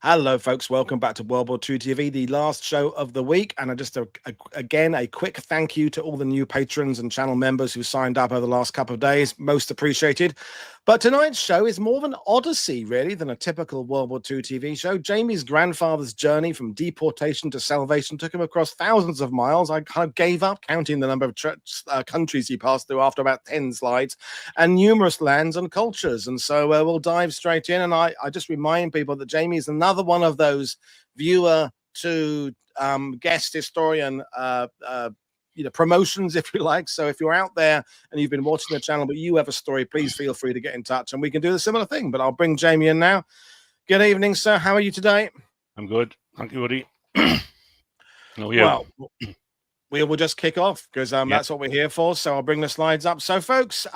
Hello, folks. Welcome back to World War II TV, the last show of the week. And again, a quick thank you to all the new patrons and channel members who signed up over the last couple of days. Most appreciated. But tonight's show is more of an odyssey, really, than a typical World War II TV show. Jamie's grandfather's journey from deportation to salvation took him across thousands of miles. I kind of gave up counting the number of countries he passed through after about 10 slides, and numerous lands and cultures. And so we'll dive straight in. And I just remind people that Jamie is another one of those viewer to guest historian promotions, if you like. So if you're out there and you've been watching the channel but you have a story, please feel free to get in touch and we can do a similar thing. But I'll bring Jamie in now. Good evening, sir. How are you today? I'm good, thank you, Woody. Well, we will just kick off because that's what we're here for. So I'll bring the slides up. So folks,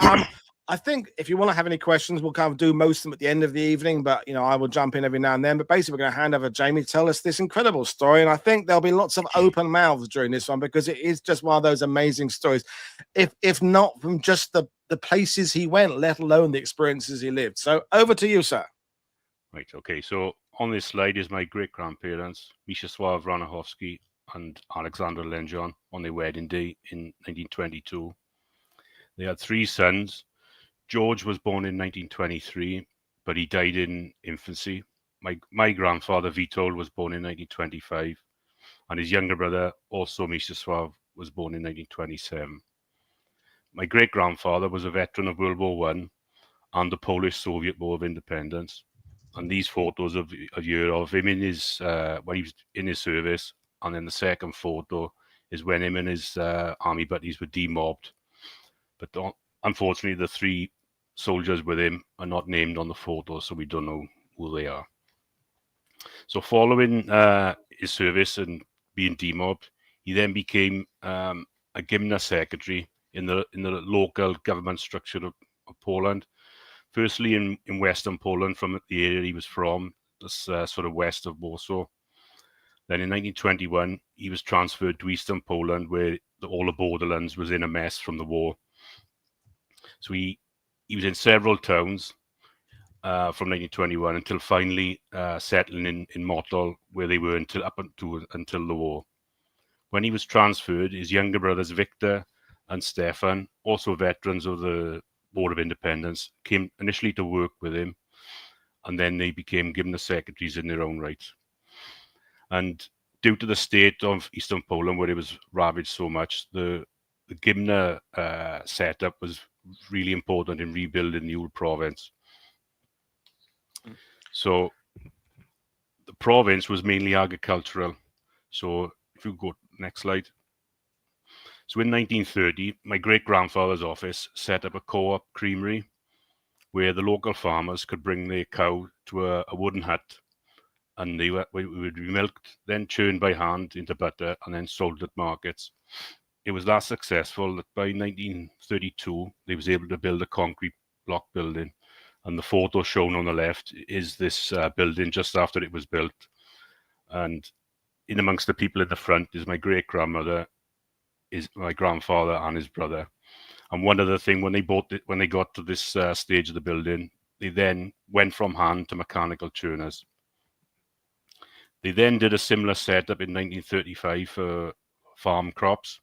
I think if you want to have any questions, we'll kind of do most of them at the end of the evening, but I will jump in every now and then. But basically, we're going to hand over to Jamie to tell us this incredible story. And I think there'll be lots of open mouths during this one because it is just one of those amazing stories. If not from just the places he went, let alone the experiences he lived. So over to you, sir. Right, okay. So on this slide is my great-grandparents, Mieczysław Ranachowski and Alexander Lenjon, on their wedding day in 1922. They had 3 sons. George was born in 1923, but he died in infancy. My grandfather, Witold, was born in 1925, and his younger brother, also Mieczysław, was born in 1927. My great-grandfather was a veteran of World War I and the Polish-Soviet War of Independence. And these photos of him in his when he was in his service, and then the second photo is when him and his army buddies were demobbed. But unfortunately, the 3 soldiers with him are not named on the photo, so we don't know who they are. So following his service and being demobbed, he then became a Gimna secretary in the local government structure of Poland. Firstly, in Western Poland, from the area he was from, sort of west of Warsaw. Then in 1921, he was transferred to Eastern Poland, where all the borderlands was in a mess from the war. So he was in several towns from 1921 until finally settling in Motol, where they were until the war. When he was transferred, his younger brothers Victor and Stefan, also veterans of the War of Independence, came initially to work with him, and then they became Gimna secretaries in their own right. And due to the state of Eastern Poland, where it was ravaged so much, the Gimna setup was really important in rebuilding the old province. So the province was mainly agricultural. So if you go next slide. So in 1930, my great-grandfather's office set up a co-op creamery where the local farmers could bring their cow to a wooden hut, and they would be milked, then churned by hand into butter, and then sold at markets. It was that successful that by 1932, they was able to build a concrete block building. And the photo shown on the left is this building just after it was built. And in amongst the people in the front is my great-grandmother, is my grandfather and his brother. And one other thing, when they got to this stage of the building, they then went from hand to mechanical churners. They then did a similar setup in 1935 for farm crops.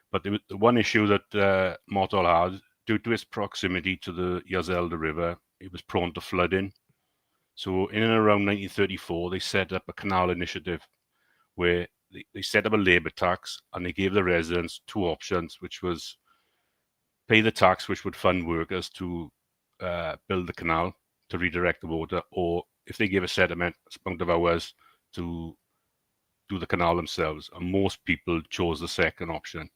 But the one issue that Motol had, due to its proximity to the Yazelda River, it was prone to flooding. So in and around 1934, they set up a canal initiative where they set up a labour tax, and they gave the residents 2 options, which was pay the tax, which would fund workers to build the canal to redirect the water, or if they gave a set amount of hours to do the canal themselves. And most people chose the second option.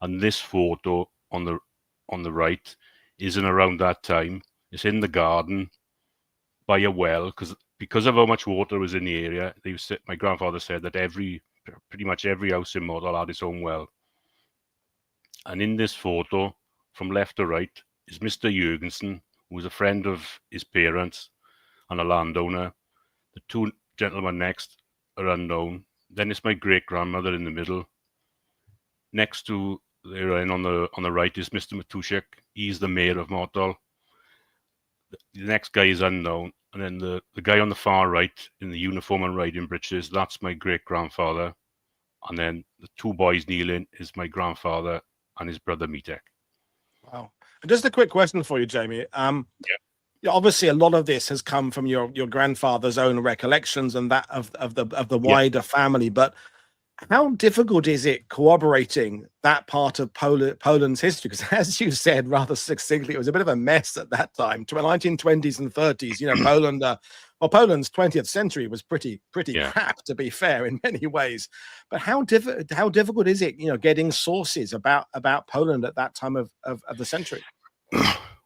And this photo on the right is in around that time. It's in the garden by a well, because of how much water was in the area. My grandfather said that pretty much every house in Motol had its own well. And in this photo, from left to right, is Mr. Jurgensen, who was a friend of his parents and a landowner. The 2 gentlemen next are unknown. Then it's my great-grandmother in the middle. Next to there, and on the right, is Mr. Matuszek. He's the mayor of Motol. The next guy is unknown. And then the guy on the far right in the uniform and riding breeches, that's my great-grandfather. And then the two boys kneeling is my grandfather and his brother Mitek. Wow. And just a quick question for you, Jamie. Obviously, a lot of this has come from your grandfather's own recollections and that of the wider family. But how difficult is it corroborating that part of Poland's history? Because, as you said rather succinctly, it was a bit of a mess at that time. To the 1920s and 30s, Poland. Poland's 20th century was pretty crap, to be fair, in many ways. But how difficult is it, getting sources about Poland at that time of the century?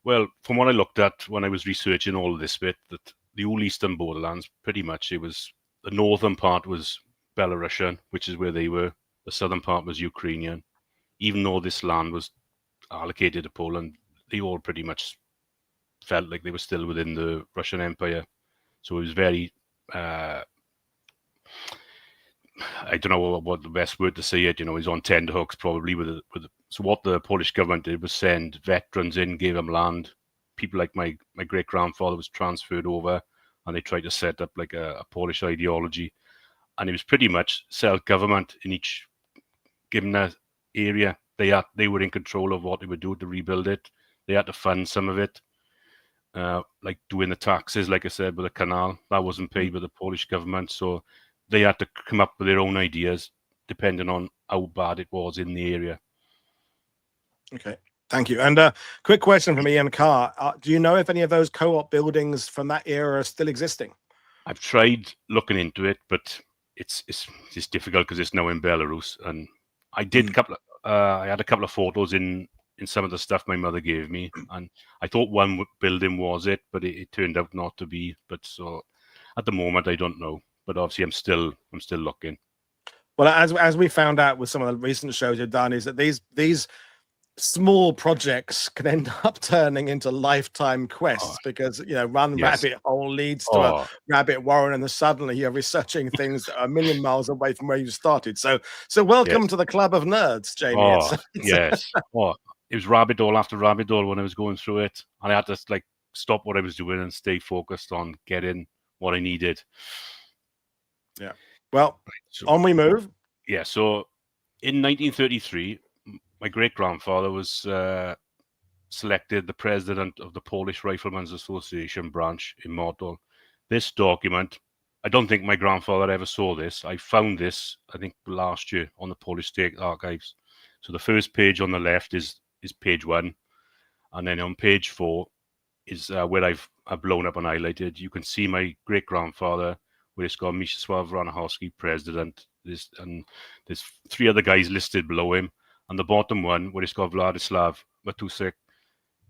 Well, from what I looked at when I was researching all of this bit, that the whole eastern borderlands, pretty much, it was the northern part was Belarusian, which is where they were. The southern part was Ukrainian. Even though this land was allocated to Poland, they all pretty much felt like they were still within the Russian Empire. So it was very, I don't know what the best word to say it, he's on tenterhooks probably so what the Polish government did was send veterans in, gave them land. People like my great-grandfather was transferred over, and they tried to set up like a Polish ideology. And it was pretty much self-government in each given area. They were in control of what they would do to rebuild it. They had to fund some of it. Like doing the taxes, like I said, with the canal, that wasn't paid by the Polish government. So they had to come up with their own ideas depending on how bad it was in the area. Okay, thank you. And quick question from Ian Carr. Do you know if any of those co-op buildings from that era are still existing? I've tried looking into it, but it's difficult because it's now in Belarus. And I did I had a couple of photos in some of the stuff my mother gave me, and I thought one building was it, but it turned out not to be. But so at the moment, I don't know. But obviously, I'm still looking. Well, as we found out with some of the recent shows you've done, is that these small projects can end up turning into lifetime quests because one rabbit hole leads to a rabbit warren, and then suddenly you're researching things that are a million miles away from where you started. So welcome to the club of nerds, Jamie. Yes. It was rabbit hole after rabbit hole when I was going through it, and I had to stop what I was doing and stay focused on getting what I needed. Yeah. Well, on we move. Yeah. So in 1933, my great-grandfather was selected the president of the Polish Riflemen's Association branch in Motol. This document, I don't think my grandfather ever saw this. I found this, I think, last year on the Polish State Archives. So the first page on the left is page 1. And then on page 4 is where I've blown up and highlighted. You can see my great-grandfather, where it's got Mieczysław Ranachowski, president. There's 3 other guys listed below him. And the bottom one, where it's got Władysław Matusek,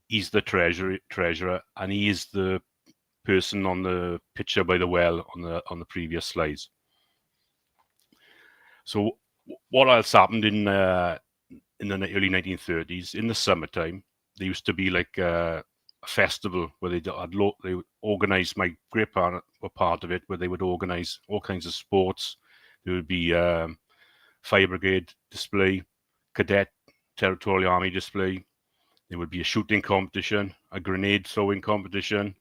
he's the treasurer, and he is the person on the picture by the well on the previous slides. So what else happened in the early 1930s? In the summertime, there used to be like a festival where they organized. My great-parents were part of it, where they would organize all kinds of sports. There would be fire brigade display, cadet territorial army display. There would be a shooting competition, a grenade throwing competition,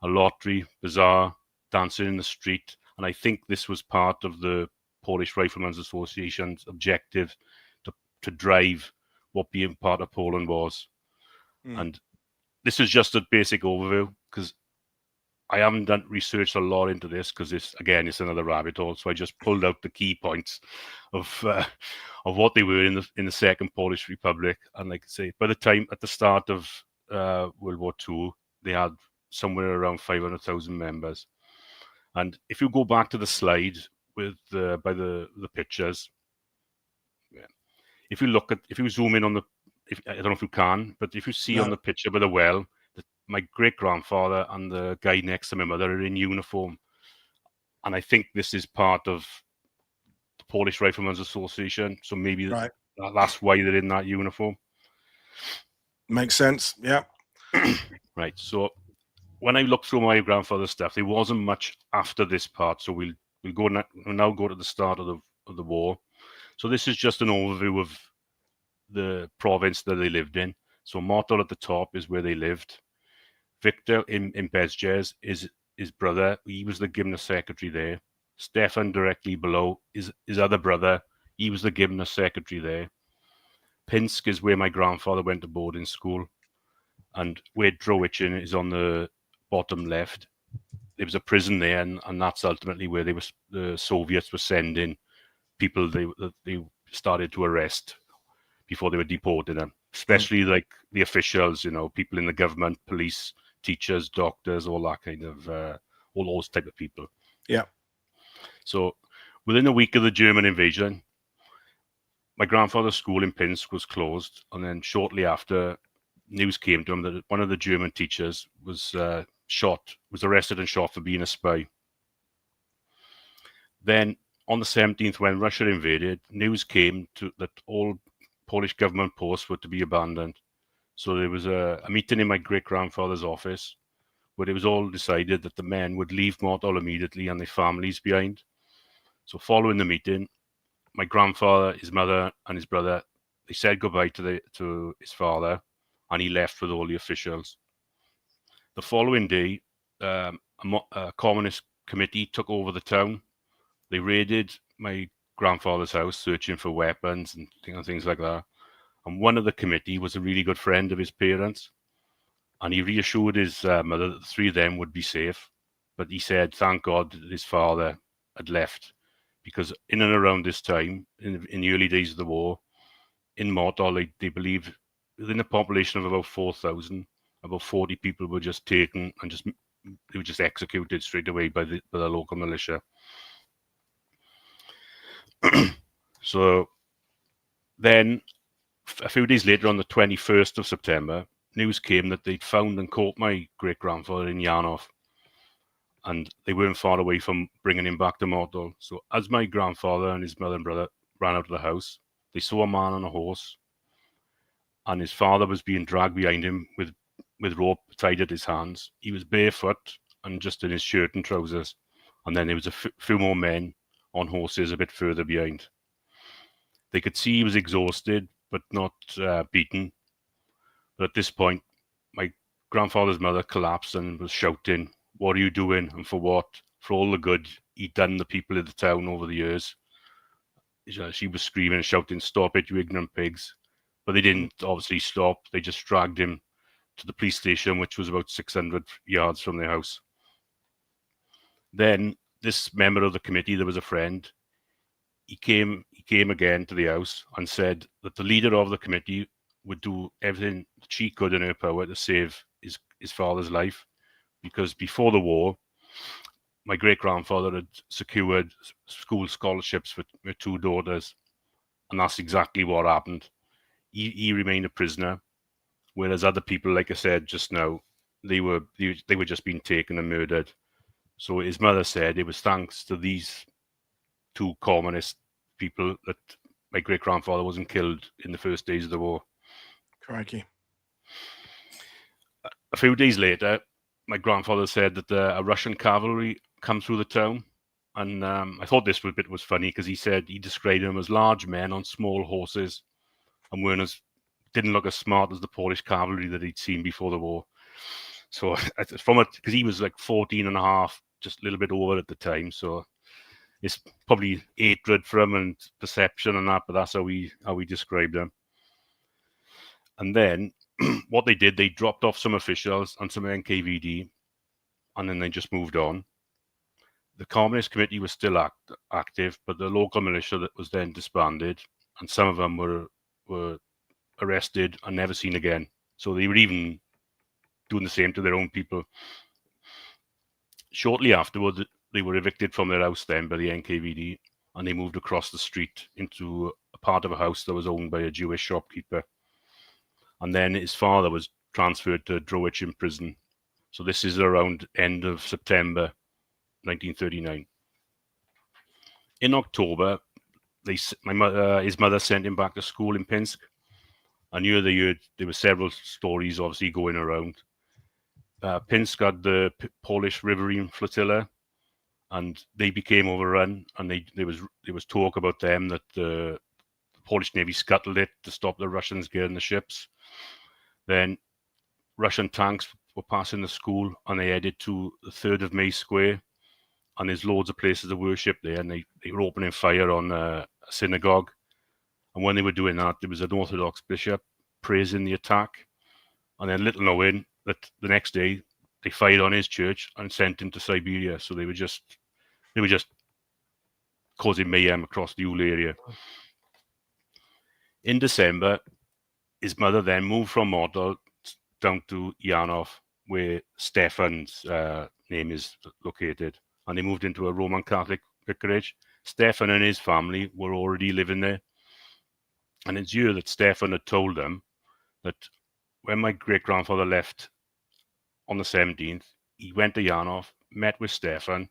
a lottery, bazaar, dancing in the street. And I think this was part of the Polish Riflemen's Association's objective to drive what being part of Poland was. And this is just a basic overview, because I haven't researched a lot into this, because it's another rabbit hole. So I just pulled out the key points of what they were in the Second Polish Republic. And like I say, by the time at the start of World War II, they had somewhere around 500,000 members. And if you go back to the slide with by the pictures, if you zoom in on I don't know if you can, but if you see on the picture by the well, my great-grandfather and the guy next to my mother are in uniform. And I think this is part of the Polish Riflemen's Association. So maybe that's why they're in that uniform. Makes sense. Yeah. Right. So when I look through my grandfather's stuff, there wasn't much after this part. So we'll now go to the start of the war. So this is just an overview of the province that they lived in. So Motol at the top is where they lived. Victor in Bezjes is his brother. He was the gymnast secretary there. Stefan directly below is his other brother. He was the gymnast secretary there. Pinsk is where my grandfather went to boarding school, and where Droitchen is on the bottom left. There was a prison there, and that's ultimately where the Soviets were sending people they started to arrest before they were deported them, especially like the officials, people in the government, police, teachers, doctors, all that kind of, all those type of people. Yeah. So within a week of the German invasion, my grandfather's school in Pinsk was closed, and then shortly after, news came to him that one of the German teachers was arrested and shot for being a spy. Then on the 17th, when Russia invaded, news came that all Polish government posts were to be abandoned. So there was a meeting in my great-grandfather's office where it was all decided that the men would leave Motol immediately and their families behind. So following the meeting, my grandfather, his mother, and his brother, they said goodbye to his father, and he left with all the officials. The following day, a communist committee took over the town. They raided my grandfather's house, searching for weapons and things like that. And one of the committee was a really good friend of his parents, and he reassured his mother that the three of them would be safe. But he said, thank God his father had left, because in and around this time, in the early days of the war, in Motol, they believe within a population of about 4,000, about 40 people were just taken and they were just executed straight away by the local militia. So then, a few days later, on the 21st of September, news came that they'd found and caught my great-grandfather in Yanov, and they weren't far away from bringing him back to Motol. So as my grandfather and his mother and brother ran out of the house, they saw a man on a horse, and his father was being dragged behind him with rope tied at his hands. He was barefoot and just in his shirt and trousers. And then there was a few more men on horses a bit further behind. They could see he was exhausted, but not beaten. But at this point, my grandfather's mother collapsed and was shouting, "What are you doing, and for what? For all the good he'd done the people of the town over the years." She was screaming and shouting, "Stop it, you ignorant pigs." But they didn't obviously stop. They just dragged him to the police station, which was about 600 yards from their house. Then this member of the committee, there was a friend, he came again to the house and said that the leader of the committee would do everything she could in her power to save his father's life, because before the war, my great-grandfather had secured school scholarships for her two daughters, and that's exactly what happened. He remained a prisoner, whereas other people, like I said just now, they were just being taken and murdered. So his mother said it was thanks to these two communist people that my great-grandfather wasn't killed in the first days of the war. Crikey. A few days later, my grandfather said that a Russian cavalry come through the town. And I thought this bit was funny, because he described them as large men on small horses and didn't look as smart as the Polish cavalry that he'd seen before the war. So because he was like 14 and a half, just a little bit over at the time. So it's probably hatred for him and perception and that, but that's how we described them. And then what they did, they dropped off some officials and some NKVD, and then they just moved on. The Communist Committee was still active, but the local militia that was then disbanded, and some of them were arrested and never seen again. So they were even doing the same to their own people. Shortly afterwards, they were evicted from their house then by the NKVD, and they moved across the street into a part of a house that was owned by a Jewish shopkeeper. And then his father was transferred to Droitchen prison. So this is around end of September 1939. In October, his mother sent him back to school in Pinsk. And there were several stories obviously going around. Pinsk had the Polish riverine flotilla, and they became overrun. And there was talk about them that the Polish Navy scuttled it to stop the Russians getting the ships. Then Russian tanks were passing the school, and they headed to the 3rd of May Square, and there's loads of places of worship there, and they were opening fire on a synagogue. And when they were doing that, there was an Orthodox bishop praising the attack, and then little knowing that the next day they fired on his church and sent him to Siberia. So they were just causing mayhem across the whole area. In December, his mother then moved from Model down to Yanov, where Stefan's name is located, and they moved into a Roman Catholic vicarage. Stefan and his family were already living there, and it's here that Stefan had told them that when my great-grandfather left on the 17th, he went to Yanov, met with Stefan,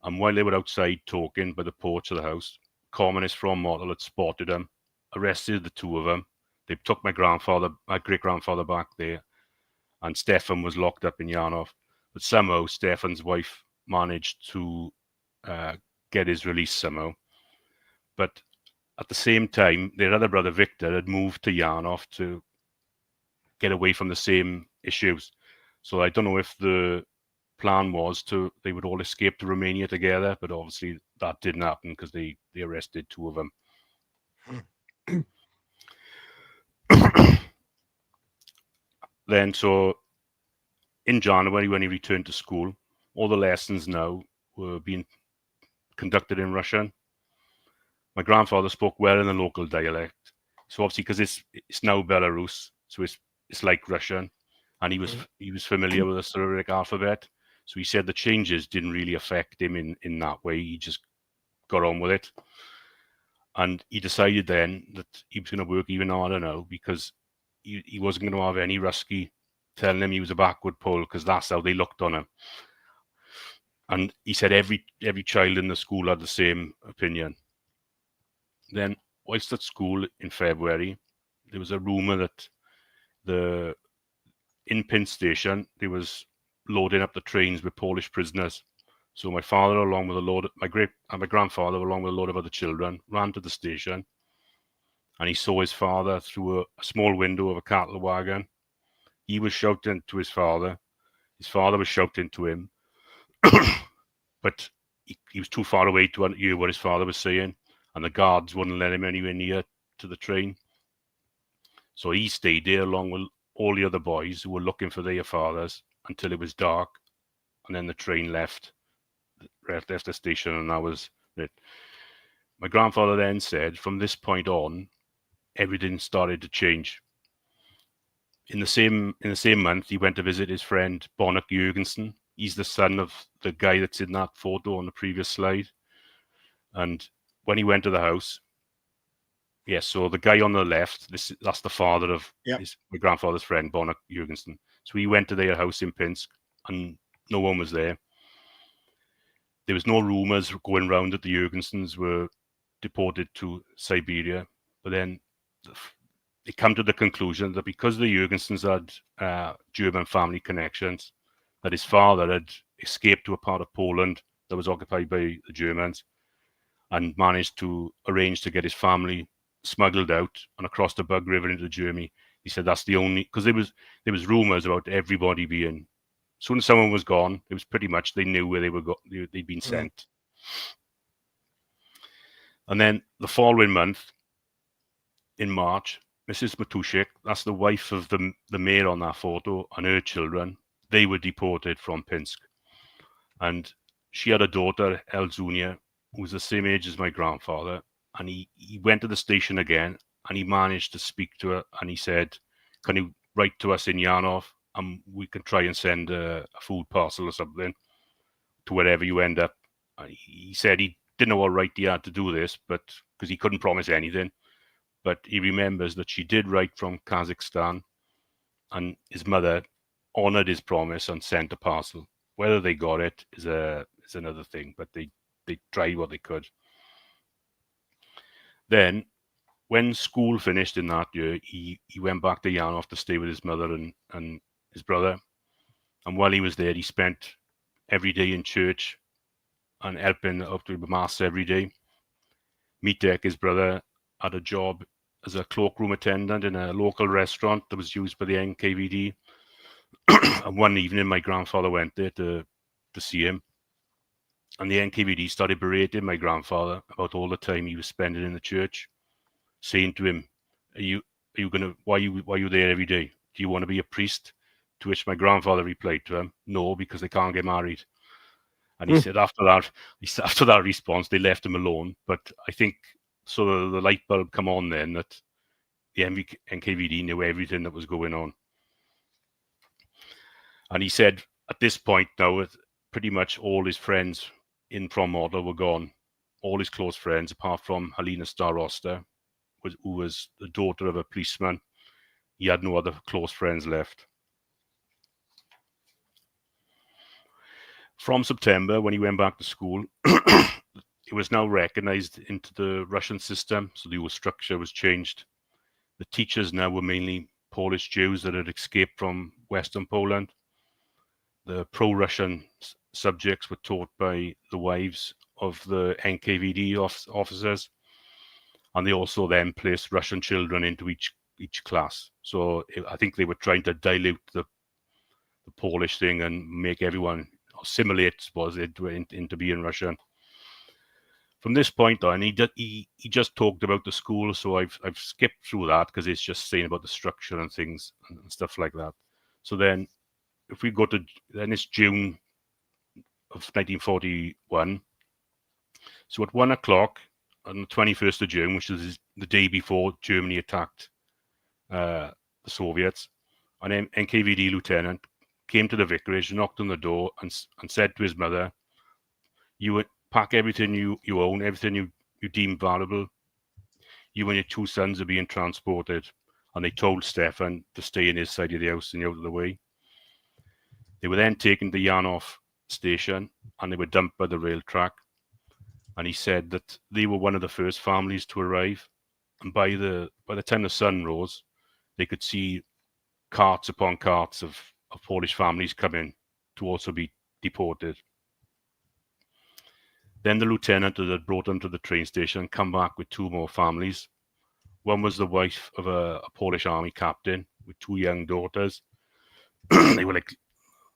and while they were outside talking by the porch of the house, communists from Model had spotted them, arrested the two of them. They took my great-grandfather back there, and Stefan was locked up in Yanov. But somehow Stefan's wife managed to get his release somehow. But at the same time, their other brother Victor had moved to Yanov to get away from the same issues. So I don't know if the plan was they would all escape to Romania together, but obviously that didn't happen because they arrested two of them. Then, so in January, when he returned to school, all the lessons now were being conducted in Russian. My grandfather spoke well in the local dialect. So obviously, because it's now Belarus, so it's like Russian, and he was familiar with the Cyrillic alphabet. So he said the changes didn't really affect him in that way. He just got on with it. And he decided then that he was going to work even harder now, because he wasn't going to have any Rusky telling him he was a backward Pole, because that's how they looked on him. And he said every child in the school had the same opinion. Then, whilst at school in February, there was a rumour that in Pinsk station, they was loading up the trains with Polish prisoners. So my father, along with my grandfather, along with a load of other children, ran to the station, and he saw his father through a small window of a cattle wagon. He was shouting to his father. His father was shouting to him, but he was too far away to hear what his father was saying, and the guards wouldn't let him anywhere near to the train. So he stayed there along with all the other boys who were looking for their fathers until it was dark, and then the train left the station, and that was it. My grandfather then said, from this point on, everything started to change. In the same month, he went to visit his friend Bonnet Jurgensen. He's the son of the guy that's in that photo on the previous slide. And when he went to the house, so the guy on the left, that's the father of my grandfather's friend, Bonnet Jurgensen. So he went to their house in Pinsk, and no one was there. There was no rumours going around that the Jurgensens were deported to Siberia. But then they come to the conclusion that because the Jurgensens had German family connections, that his father had escaped to a part of Poland that was occupied by the Germans, and managed to arrange to get his family smuggled out and across the Bug River into Germany. He said that's the only, because there was rumours about everybody being, as soon as someone was gone, it was pretty much they knew where they'd been sent. And then the following month, in March, Mrs. Matushik, that's the wife of the mayor on that photo, and her children, they were deported from Pinsk. And she had a daughter, Elzunia, who was the same age as my grandfather, and he went to the station again, and he managed to speak to her, and he said, can you write to us in Yanov, and we can try and send a food parcel or something to wherever you end up. And he said he didn't know what right he had to do this, but because he couldn't promise anything. But he remembers that she did write from Kazakhstan, and his mother honoured his promise and sent a parcel. Whether they got it is another thing, but they tried what they could. Then, when school finished in that year, he went back to Yanov to stay with his mother and his brother. And while he was there, he spent every day in church and helping up to mass every day. Mitek, his brother, had a job as a cloakroom attendant in a local restaurant that was used by the NKVD. And one evening, my grandfather went there to see him. And the NKVD started berating my grandfather about all the time he was spending in the church, saying to him, "Are you gonna? Why are you there every day? Do you want to be a priest?" To which my grandfather replied to him, "No, because they can't get married." And he said after that response, they left him alone. But I think so the light bulb come on then that the NKVD knew everything that was going on. And he said at this point now, pretty much all his friends in Prom Model were gone. All his close friends, apart from Helena Starosta, who was the daughter of a policeman. He had no other close friends left. From September, when he went back to school, it was now recognized into the Russian system, so the whole structure was changed. The teachers now were mainly Polish Jews that had escaped from Western Poland. The pro-Russian subjects were taught by the wives of the NKVD officers, and they also then placed Russian children into each class. So I think they were trying to dilute the Polish thing and make everyone assimilate into being Russian. From this point on, he just talked about the school, so I've skipped through that because it's just saying about the structure and things and stuff like that. So then, if we go to then it's June of 1941. So at 1 o'clock on the 21st of June, which is the day before Germany attacked the Soviets, an NKVD lieutenant came to the vicarage, knocked on the door, and said to his mother, "You pack everything you own, everything you deem valuable. You and your two sons are being transported." And they told Stefan to stay in his side of the house and out of the way. They were then taken to Yanov station and they were dumped by the rail track. And he said that they were one of the first families to arrive. And by the time the sun rose, they could see carts upon carts of Polish families coming to also be deported. Then the lieutenant that had brought them to the train station come back with two more families. One was the wife of a Polish army captain with two young daughters. They were like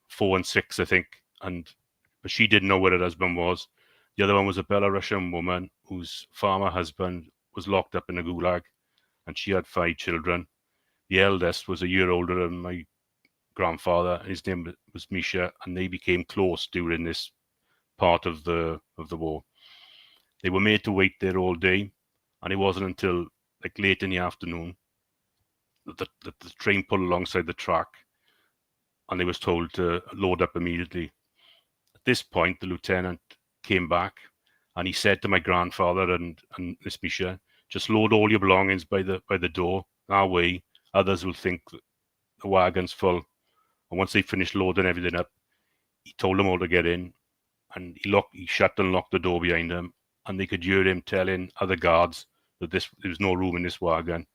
4 and 6, I think, but she didn't know where her husband was. The other one was a Belarusian woman whose farmer husband was locked up in a gulag, and she had 5 children. The eldest was a year older than my grandfather, and his name was Misha, and they became close during this part of the war. They were made to wait there all day, and it wasn't until like late in the afternoon that the train pulled alongside the track, and they was told to load up immediately. At this point, the lieutenant came back, and he said to my grandfather and Miss Misha, "Just load all your belongings by the door. That way, others will think the wagon's full." And once they finished loading everything up, he told them all to get in, and he shut and locked the door behind them, and they could hear him telling other guards that there was no room in this wagon,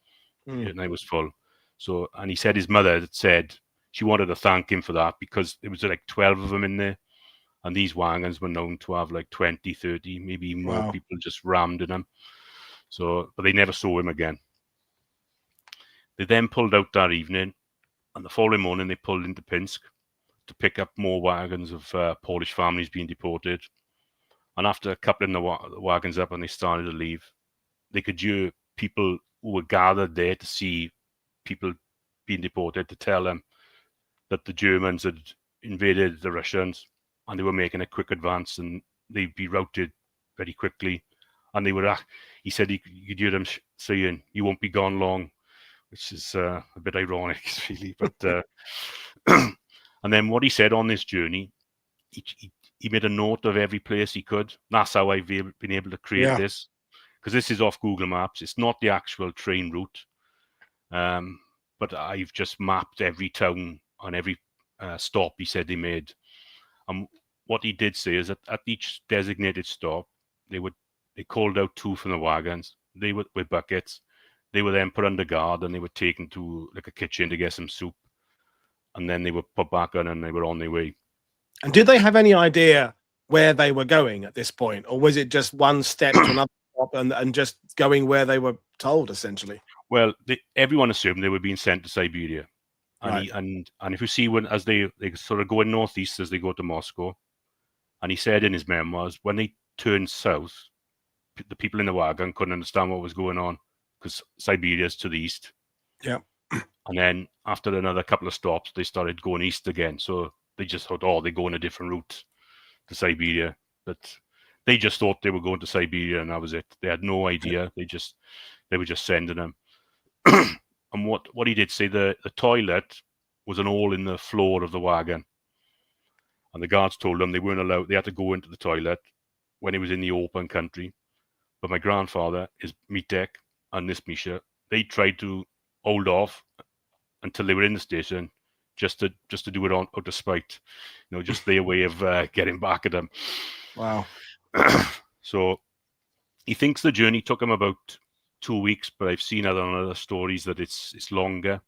and it was full. So, and he said his mother had said she wanted to thank him for that because there was like 12 of them in there, and these wagons were known to have like 20, 30, maybe more people just rammed in them. So, but they never saw him again. They then pulled out that evening, and the following morning they pulled into Pinsk to pick up more wagons of Polish families being deported. And after coupling the wagons up and they started to leave, they could hear people who were gathered there to see people being deported to tell them that the Germans had invaded the Russians and they were making a quick advance and they'd be routed very quickly. And they were, he said you could hear them saying, "You won't be gone long," which is a bit ironic, really. But and then what he said on this journey, he made a note of every place he could. That's how I've been able to create this, because this is off Google Maps. It's not the actual train route, but I've just mapped every town on every stop he said he made. And what he did say is that at each designated stop, they called out 2 from the wagons. They were with buckets. They were then put under guard and they were taken to like a kitchen to get some soup. And then they were put back on and they were on their way. And did they have any idea where they were going at this point? Or was it just one step to another stop and just going where they were told, essentially? Well, everyone assumed they were being sent to Siberia. And and if you see when as they sort of going northeast as they go to Moscow, and he said in his memoirs when they turned south, the people in the wagon couldn't understand what was going on because Siberia's to the east. Yeah. And then after another couple of stops, they started going east again. So they just thought, oh, they're going a different route to Siberia. But they just thought they were going to Siberia, and that was it. They had no idea. They were just sending them. And what he did say, the toilet was an hole in the floor of the wagon. And the guards told them they weren't allowed, they had to go into the toilet when it was in the open country. But my grandfather, his Mitek, and this Misha, they tried to hold off until they were in the station, just to do it out of spite, just their way of getting back at them. Wow. So he thinks the journey took him about 2 weeks, but I've seen other stories that it's longer.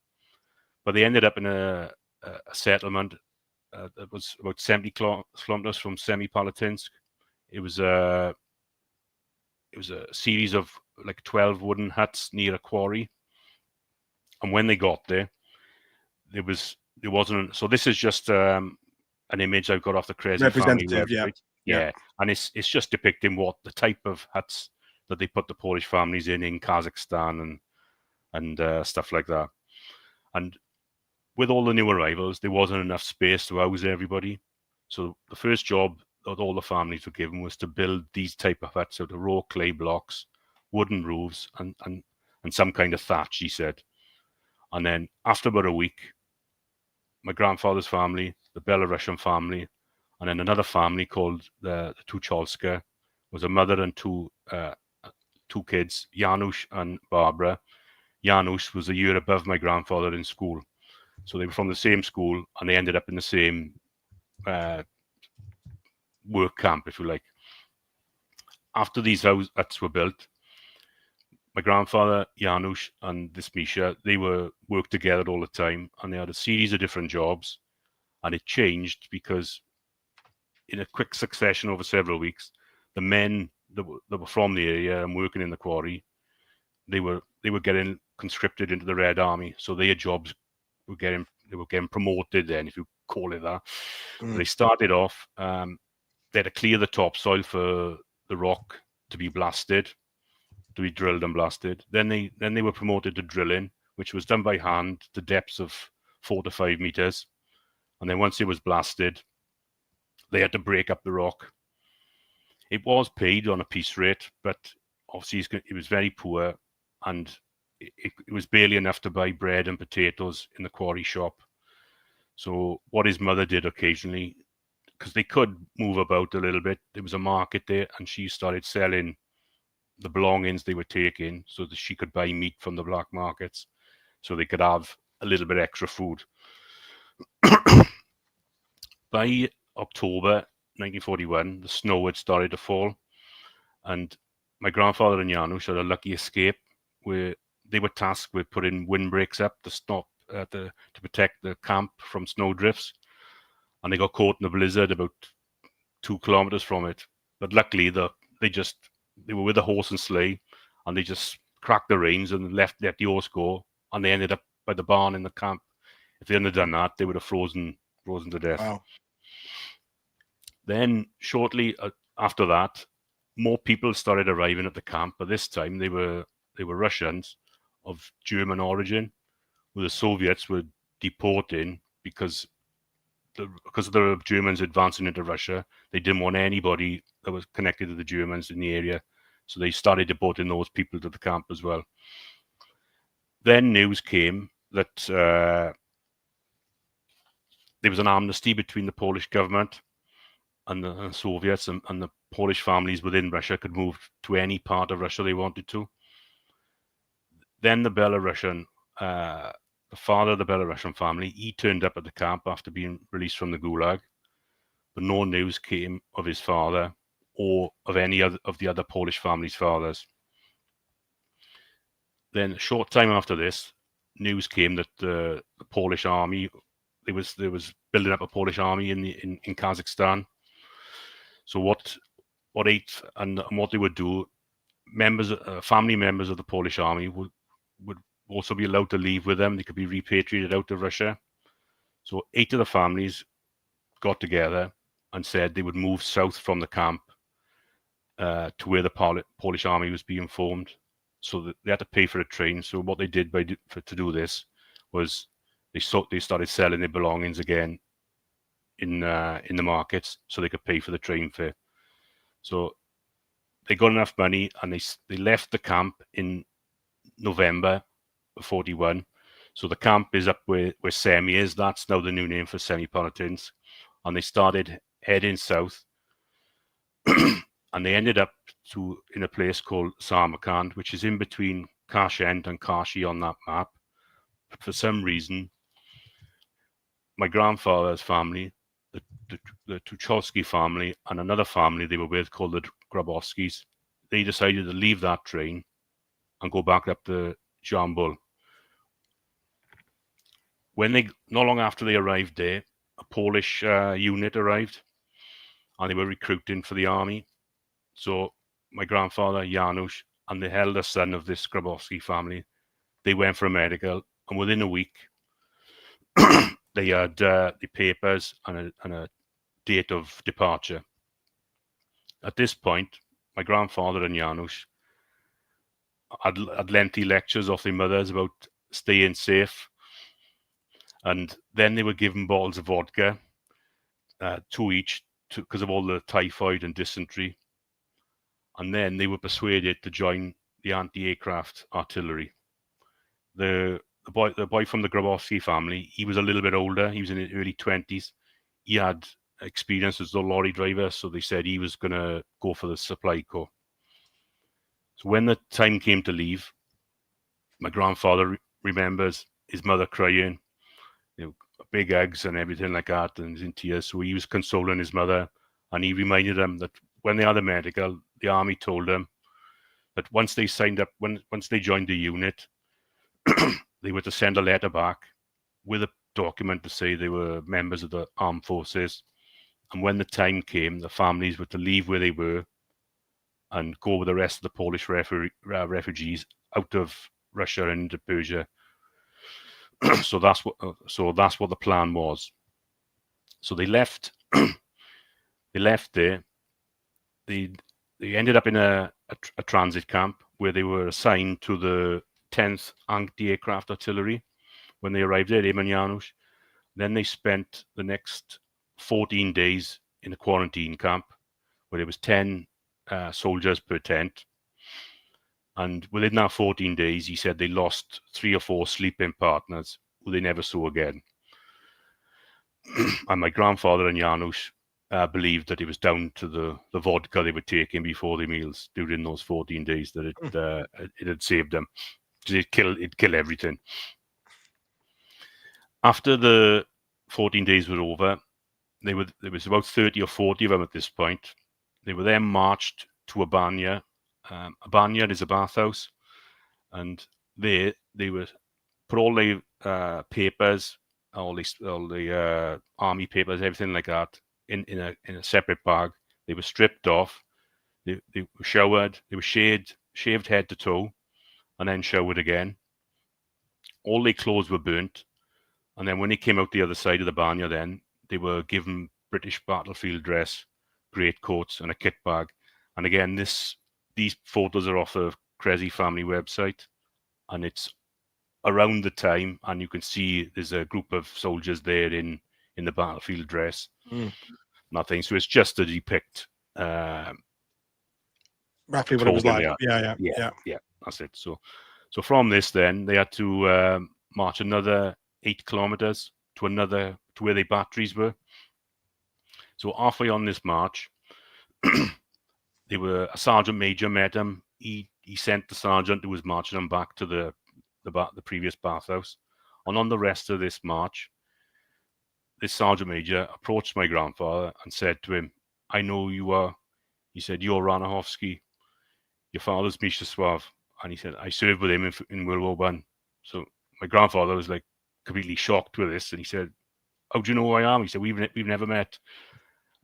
But they ended up in a settlement that was about 70 kilometers from Semipalatinsk. It was a series of like 12 wooden huts near a quarry. And when they got there wasn't. So this is just an image I've got off the Crazy Family website. Yeah. And it's just depicting what the type of huts that they put the Polish families in Kazakhstan and stuff like that. And with all the new arrivals, there wasn't enough space to house everybody. So the first job that all the families were given was to build these type of huts out of raw clay blocks, wooden roofs, and some kind of thatch, he said. And then after about a week, my grandfather's family, the Belarusian family, and then another family called the Tucholska, was a mother and two kids, Janusz and Barbara. Janusz was a year above my grandfather in school. So they were from the same school, and they ended up in the same work camp, if you like. After these huts were built, my grandfather, Janusz, and this Misha, they worked together all the time, and they had a series of different jobs, and it changed because in a quick succession over several weeks, the men that were from the area and working in the quarry, they were getting conscripted into the Red Army, so their jobs were getting promoted then, if you call it that. They started off, they had to clear the topsoil for the rock to be blasted, to be drilled and blasted. Then they were promoted to drilling, which was done by hand to depths of 4 to 5 meters. And then once it was blasted, they had to break up the rock. It was paid on a piece rate, but obviously it was very poor, and it was barely enough to buy bread and potatoes in the quarry shop. So what his mother did occasionally, because they could move about a little bit, there was a market there, and she started selling the belongings they were taking so that she could buy meat from the black markets, so they could have a little bit extra food. By October 1941, the snow had started to fall, and my grandfather and Janusz had a lucky escape where they were tasked with putting windbreaks up to stop to protect the camp from snow drifts, and they got caught in a blizzard about 2 kilometers from it. But luckily, they were with a horse and sleigh, and they just cracked the reins and let the horse go, and they ended up by the barn in the camp. If they hadn't done that, they would have frozen to death. Wow. Then shortly after that, more people started arriving at the camp, but this time they were Russians of German origin, who the Soviets were deporting because of the Germans advancing into Russia. They didn't want anybody that was connected to the Germans in the area, so they started deporting those people to the camp as well. Then news came that there was an amnesty between the Polish government and the Soviets, and the Polish families within Russia could move to any part of Russia they wanted to. Then the father of the Belarusian family, he turned up at the camp after being released from the Gulag, but no news came of his father or of any of the other Polish families' fathers. Then a short time after this, news came that the Polish army, there was building up a Polish army in Kazakhstan. So what they would do, family members of the Polish army would also be allowed to leave with them. They could be repatriated out of Russia. So 8 of the families got together and said they would move south from the camp to where the Polish army was being formed. So that they had to pay for a train. So what they did to do this was they started selling their belongings again in the markets so they could pay for the train fare. So they got enough money and they left the camp in November of 41. So the camp is up where Semi is. That's now the new name for Semi-Palatins. And they started heading south. And they ended up in a place called Samarkand, which is in between Tashkent and Kashi on that map. But for some reason, my grandfather's family, the Tucholsky family, and another family they were with called the Grabowskis, they decided to leave that train and go back up to Jambul. Not long after they arrived there, a Polish unit arrived, and they were recruiting for the army. So my grandfather, Janusz, and the eldest son of this Grabowski family, they went for a medical, and within a week, they had the papers and a date of departure. At this point, my grandfather and Janusz had lengthy lectures off their mothers about staying safe, and then they were given bottles of vodka, 2 each, because of all the typhoid and dysentery. And then they were persuaded to join the anti-aircraft artillery. The boy from the Grabowski family, he was a little bit older. He was in his early 20s. He had experience as a lorry driver, so they said he was going to go for the supply corps. So when the time came to leave, my grandfather remembers his mother crying, big eggs and everything like that, and he's in tears. So he was consoling his mother, and he reminded them that when they had a medical, the army told them that once they signed up, once they joined the unit, they were to send a letter back with a document to say they were members of the armed forces. And when the time came, the families were to leave where they were and go with the rest of the Polish refugees out of Russia and into Persia. So that's what the plan was. So they left. They left there. They ended up in a transit camp where they were assigned to the 10th Anti-Aircraft Artillery when they arrived there, him and Janusz. Then they spent the next 14 days in a quarantine camp where there was 10 soldiers per tent. And within that 14 days, he said they lost 3 or 4 sleeping partners who they never saw again. And my grandfather and Janusz believed that it was down to the vodka they were taking before the meals during those 14 days that it had saved them. It'd kill everything. After the 14 days were over, there was about 30 or 40 of them at this point. They were then marched to a banya. A banya is a bathhouse, and there they were put all the papers, all the army papers, everything like that, in a separate bag. They were stripped off. They were showered. They were shaved head to toe, and then showered again. All their clothes were burnt, and then when they came out the other side of the banya, then they were given British battlefield dress, great coats, and a kit bag. And again, these photos are off the Cressy family website, and it's around the time, and you can see there's a group of soldiers there in the battlefield dress. Nothing. So it's just to depict roughly what it was like. Yeah. That's it. So from this, then they had to march another 8 kilometers to where their batteries were. So halfway on this march, a sergeant major met him. He sent the sergeant who was marching them back to the previous bathhouse. And on the rest of this march, this sergeant major approached my grandfather and said to him, "I know who you are." He said, "You're Ranachowski. Your father's Mieczysław." And he said, "I served with him in World War I." So my grandfather was like completely shocked with this, and he said, "How do you know who I am?" He said, "We've never met."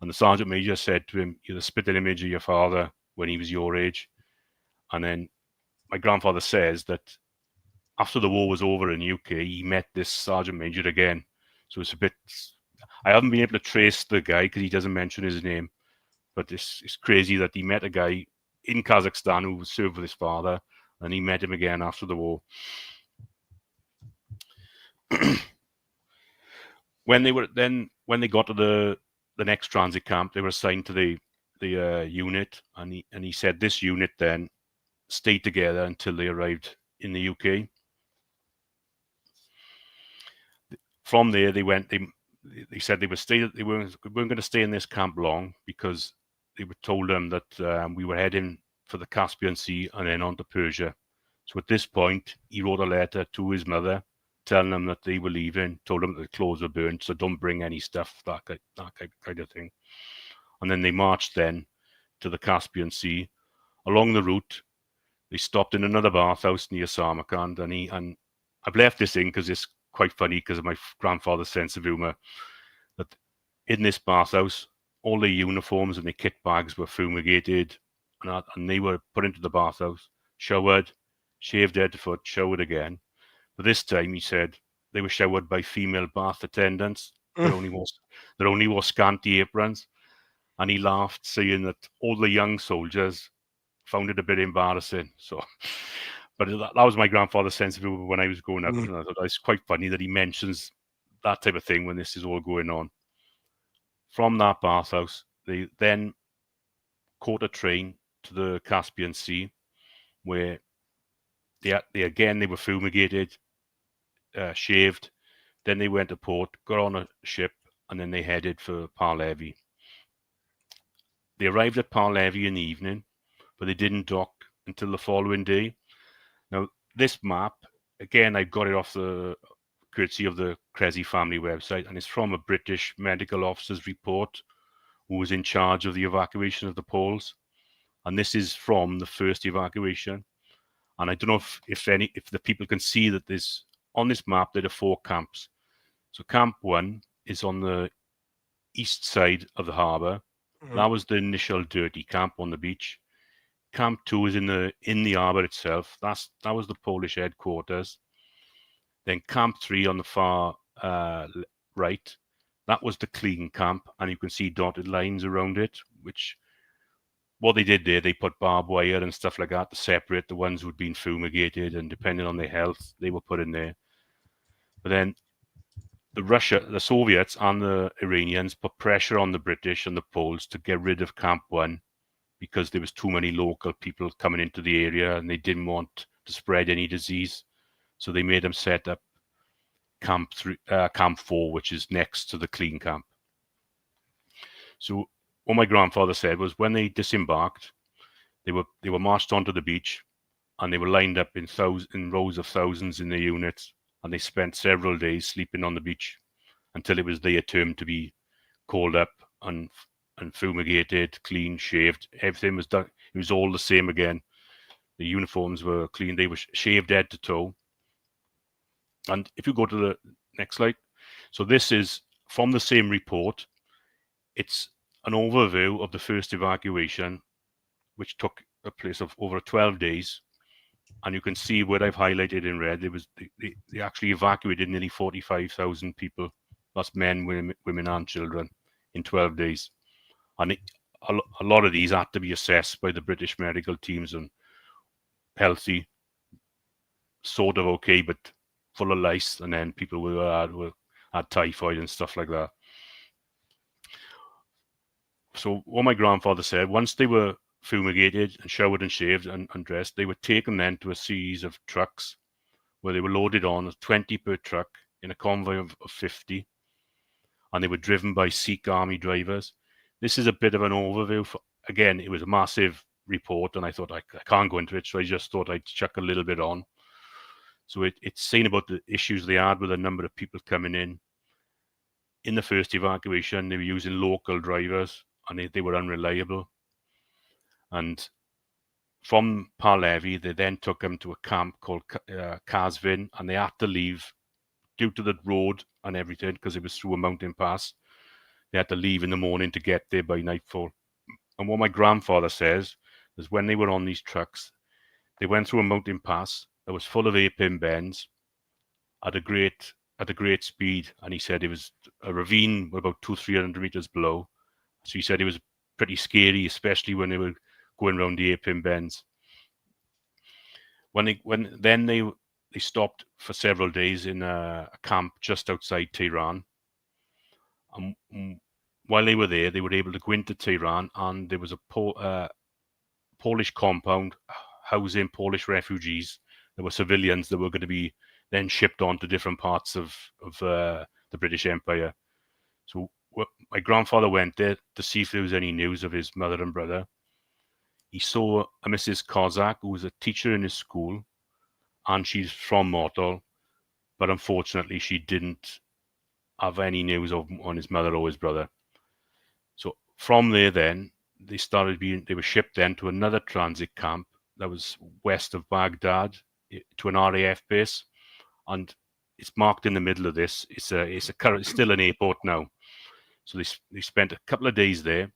And the sergeant major said to him, "You're the spitting image of your father when he was your age." And then my grandfather says that after the war was over in the UK, he met this sergeant major again. So it's a bit. I haven't been able to trace the guy because he doesn't mention his name. But it's crazy that he met a guy in Kazakhstan who served with his father, and he met him again after the war. When they got to the next transit camp, they were assigned to the unit, and he said this unit then stayed together until they arrived in the UK. From there, they said they weren't going to stay in this camp long because they were told them that we were heading for the Caspian Sea and then on to Persia. So at this point, he wrote a letter to his mother telling them that they were leaving, told them that the clothes were burnt, so don't bring any stuff, that kind of thing. And then they marched then to the Caspian Sea. Along the route, they stopped in another bathhouse near Samarkand, and I've left this in because it's quite funny because of my grandfather's sense of humor, that in this bathhouse, all their uniforms and their kit bags were fumigated, and they were put into the bathhouse, showered, shaved head to foot, showered again. But this time, he said, they were showered by female bath attendants that only wore scanty aprons. And he laughed, saying that all the young soldiers found it a bit embarrassing. So, but that was my grandfather's sense of humor when I was growing up. And I thought it's quite funny that he mentions that type of thing when this is all going on. From that bathhouse, they then caught a train to the Caspian Sea, where they were fumigated, shaved. Then they went to port, got on a ship, and then they headed for Parlevi. They arrived at Parlevi in the evening, but they didn't dock until the following day. Now, this map, again, I got it off the courtesy of the Cressy family website, and it's from a British medical officer's report who was in charge of the evacuation of the Poles. And this is from the first evacuation. And I don't know if the people can see that on this map, there are 4 camps. So Camp 1 is on the east side of the harbour. That was the initial dirty camp on the beach. Camp 2 is in the harbour itself. That was the Polish headquarters. Then Camp 3 on the far right, that was the clean camp, and you can see dotted lines around it, which what they did there, they put barbed wire and stuff like that to separate the ones who'd been fumigated, and depending on their health, they were put in there. But then the Soviets and the Iranians put pressure on the British and the Poles to get rid of Camp 1 because there was too many local people coming into the area and they didn't want to spread any disease. So they made them set up Camp 4, which is next to the clean camp. So what my grandfather said was when they disembarked, they were marched onto the beach and they were lined up in rows of thousands in their units, and they spent several days sleeping on the beach until it was their turn to be called up and fumigated, clean, shaved. Everything was done. It was all the same again. The uniforms were clean. They were shaved head to toe. And if you go to the next slide, so this is from the same report. It's an overview of the first evacuation, which took a place of over 12 days. And you can see where I've highlighted in red, they actually evacuated nearly 45,000 people. That's men, women and children in 12 days. And a lot of these had to be assessed by the British medical teams and healthy, sort of okay, but full of lice. And then people had typhoid and stuff like that. So what my grandfather said, once they were fumigated and showered and shaved and dressed, they were taken then to a series of trucks where they were loaded on, 20 per truck in a convoy of 50, and they were driven by Sikh army drivers. This is a bit of an overview. Again, it was a massive report, and I thought I can't go into it, so I just thought I'd chuck a little bit on. So it's saying about the issues they had with a number of people coming in. In the first evacuation, they were using local drivers, and they were unreliable. And from Parlevi, they then took them to a camp called Kazvin, and they had to leave due to the road and everything because it was through a mountain pass. They had to leave in the morning to get there by nightfall. And what my grandfather says is when they were on these trucks, they went through a mountain pass that was full of 8-pin bends, had a great at a great speed, and he said it was a ravine about 200-300 meters below. So he said it was pretty scary, especially when they were going around the hairpin bends. Then they stopped for several days in a camp just outside Tehran. And while they were there, they were able to go into Tehran, and there was a Polish compound housing Polish refugees. There were civilians that were going to be then shipped on to different parts of the British Empire. So my grandfather went there to see if there was any news of his mother and brother. He saw a Mrs. Kozak, who was a teacher in his school, and she's from Mortal, but unfortunately she didn't have any news on his mother or his brother. So from there then, they were shipped then to another transit camp that was west of Baghdad, to an RAF base, and it's marked in the middle of this. It's still an airport now. So they spent a couple of days there,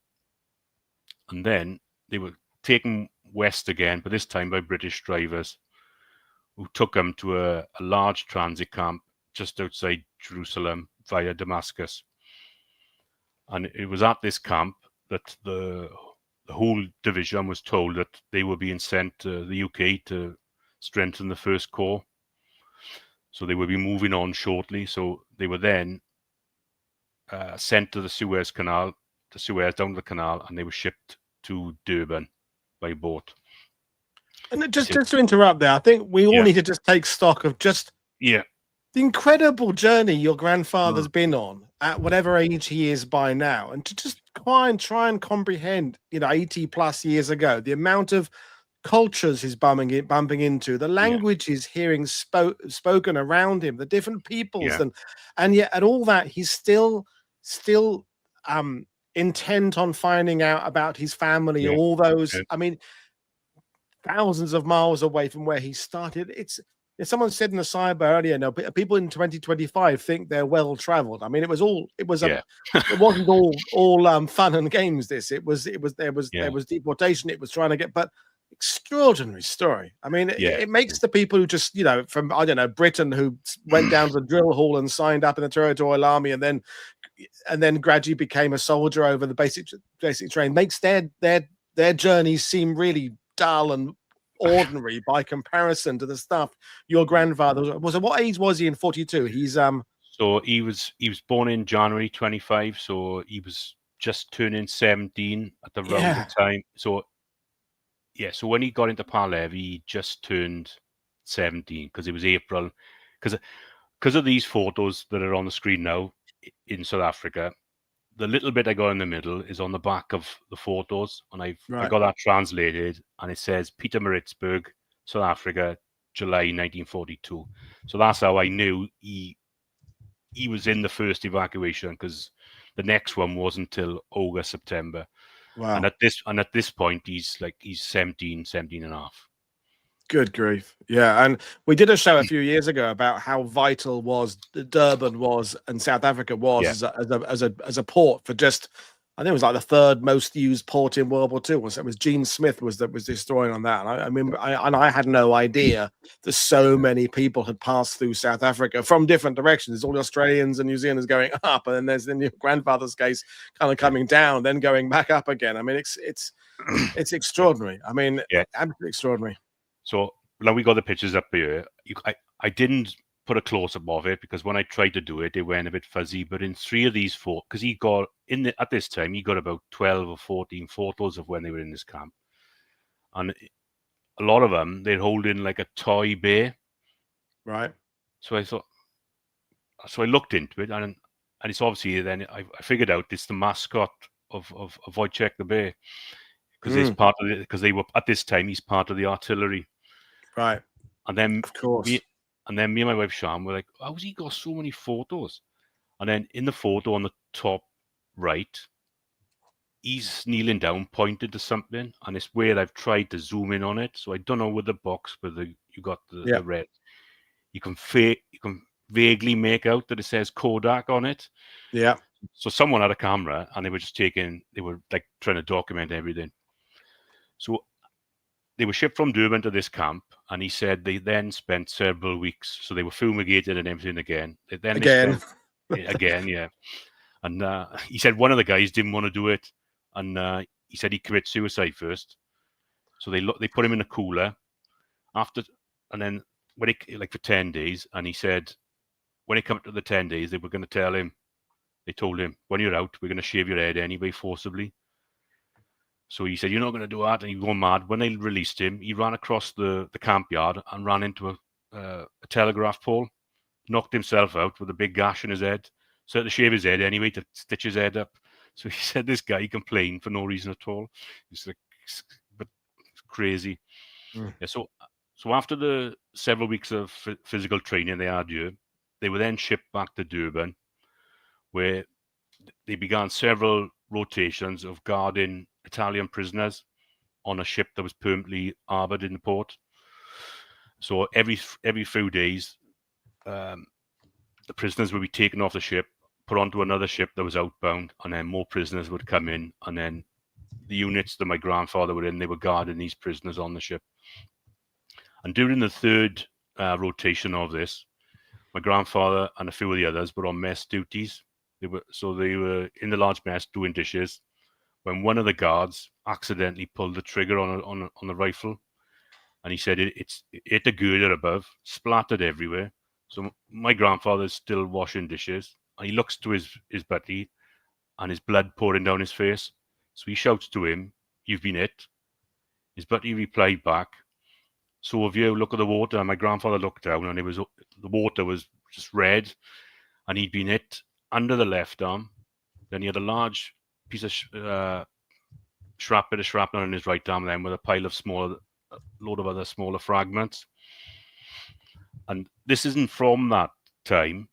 and then they were taken west again, but this time by British drivers, who took them to a large transit camp just outside Jerusalem via Damascus. And it was at this camp that the whole division was told that they were being sent to the UK to strengthen the First Corps. So they would be moving on shortly. So they were then sent to the Suez Canal, down the canal, and they were shipped to Durban by boat. And just to interrupt there, I think we all need to just take stock of just the incredible journey your grandfather's been on at whatever age he is by now, and to just try and comprehend, 80 plus years ago, the amount of cultures he's bumping into, the language he's hearing spoken around him, the different peoples, and yet at all that he's still intent on finding out about his family, all those, I mean, thousands of miles away from where he started. It's someone said in the cyber earlier, no, people in 2025 think they're well traveled. I mean, it wasn't all fun and games. There was deportation. It was trying to get, but extraordinary story. I mean, it makes the people who just, from, I don't know, Britain, who went down to the drill hall and signed up in the Territorial Army and then gradually became a soldier over the basic train, makes their journeys seem really dull and ordinary by comparison to the stuff your grandfather was. What age was he in 42? He's so he was born in January 25, so he was just turning 17 at the the time. So when he got into Palev, he just turned 17, because it was April, because of these photos that are on the screen now in South Africa. The little bit I got in the middle is on the back of the photos, and I got that translated, and it says Peter Maritzburg, South Africa, July 1942. So that's how I knew he was in the first evacuation, because the next one wasn't until August, September. Wow. And at this point, he's 17 and a half. Good grief. Yeah. And we did a show a few years ago about how vital Durban was and South Africa was as a port for just, I think it was like the third most used port in World War II. It was Gene Smith was the historian on that. And I had no idea that so many people had passed through South Africa from different directions. There's all the Australians and New Zealanders going up, and then there's your grandfather's case kind of coming down, then going back up again. I mean, it's extraordinary. I mean, absolutely extraordinary. So now we got the pictures up here. I didn't put a close-up of it, because when I tried to do it, it went a bit fuzzy. But in 3 of these 4, because at this time, he got about 12 or 14 photos of when they were in this camp. And a lot of them, they'd hold in like a toy bear. Right. So I looked into it, and it's obviously, then I figured out it's the mascot of Wojciech the bear. Because they were, at this time, he's part of the artillery. Right. And then, of course, me and my wife Sham were like, "How's he got so many photos?" And then in the photo on the top right, he's kneeling down, pointed to something, and it's where I've tried to zoom in on it. So I don't know with the box, but you got the red. You can vaguely make out that it says Kodak on it. Yeah. So someone had a camera, and they were like trying to document everything. So they were shipped from Durban to this camp, And he said they then spent several weeks, so they were fumigated and everything again. They Again. spent, again, yeah. And he said one of the guys didn't want to do it, and he said he committed suicide first. So they put him in a cooler after, and then when it like for 10 days, and he said when it came to the 10 days, they were going to tell him. They told him, when you're out, we're going to shave your head anyway, forcibly. So he said, you're not going to do that. And he go mad. When they released him, he ran across the camp yard and ran into a telegraph pole, knocked himself out with a big gash in his head. So he had to shave his head anyway to stitch his head up. So he said this guy complained for no reason at all. It's like, but crazy. Mm. Yeah, so after the several weeks of physical training they had here, they were then shipped back to Durban, where they began several rotations of guarding Italian prisoners on a ship that was permanently harboured in the port. So every few days, the prisoners would be taken off the ship, put onto another ship that was outbound, and then more prisoners would come in, and then the units that my grandfather were in, they were guarding these prisoners on the ship. And during the third rotation of this, my grandfather and a few of the others were on mess duties. They were in the large mess doing dishes when one of the guards accidentally pulled the trigger on the rifle, and he said it hit the girder above, splattered everywhere. So my grandfather's still washing dishes, and he looks to his buddy, and his blood pouring down his face. So he shouts to him, "You've been hit." His buddy replied back, "So have you. Look at the water." And my grandfather looked down, and the water was just red, and he'd been hit under the left arm. Then he had a large piece of shrapnel in his right arm, then with a pile of load of other smaller fragments. And this isn't from that time,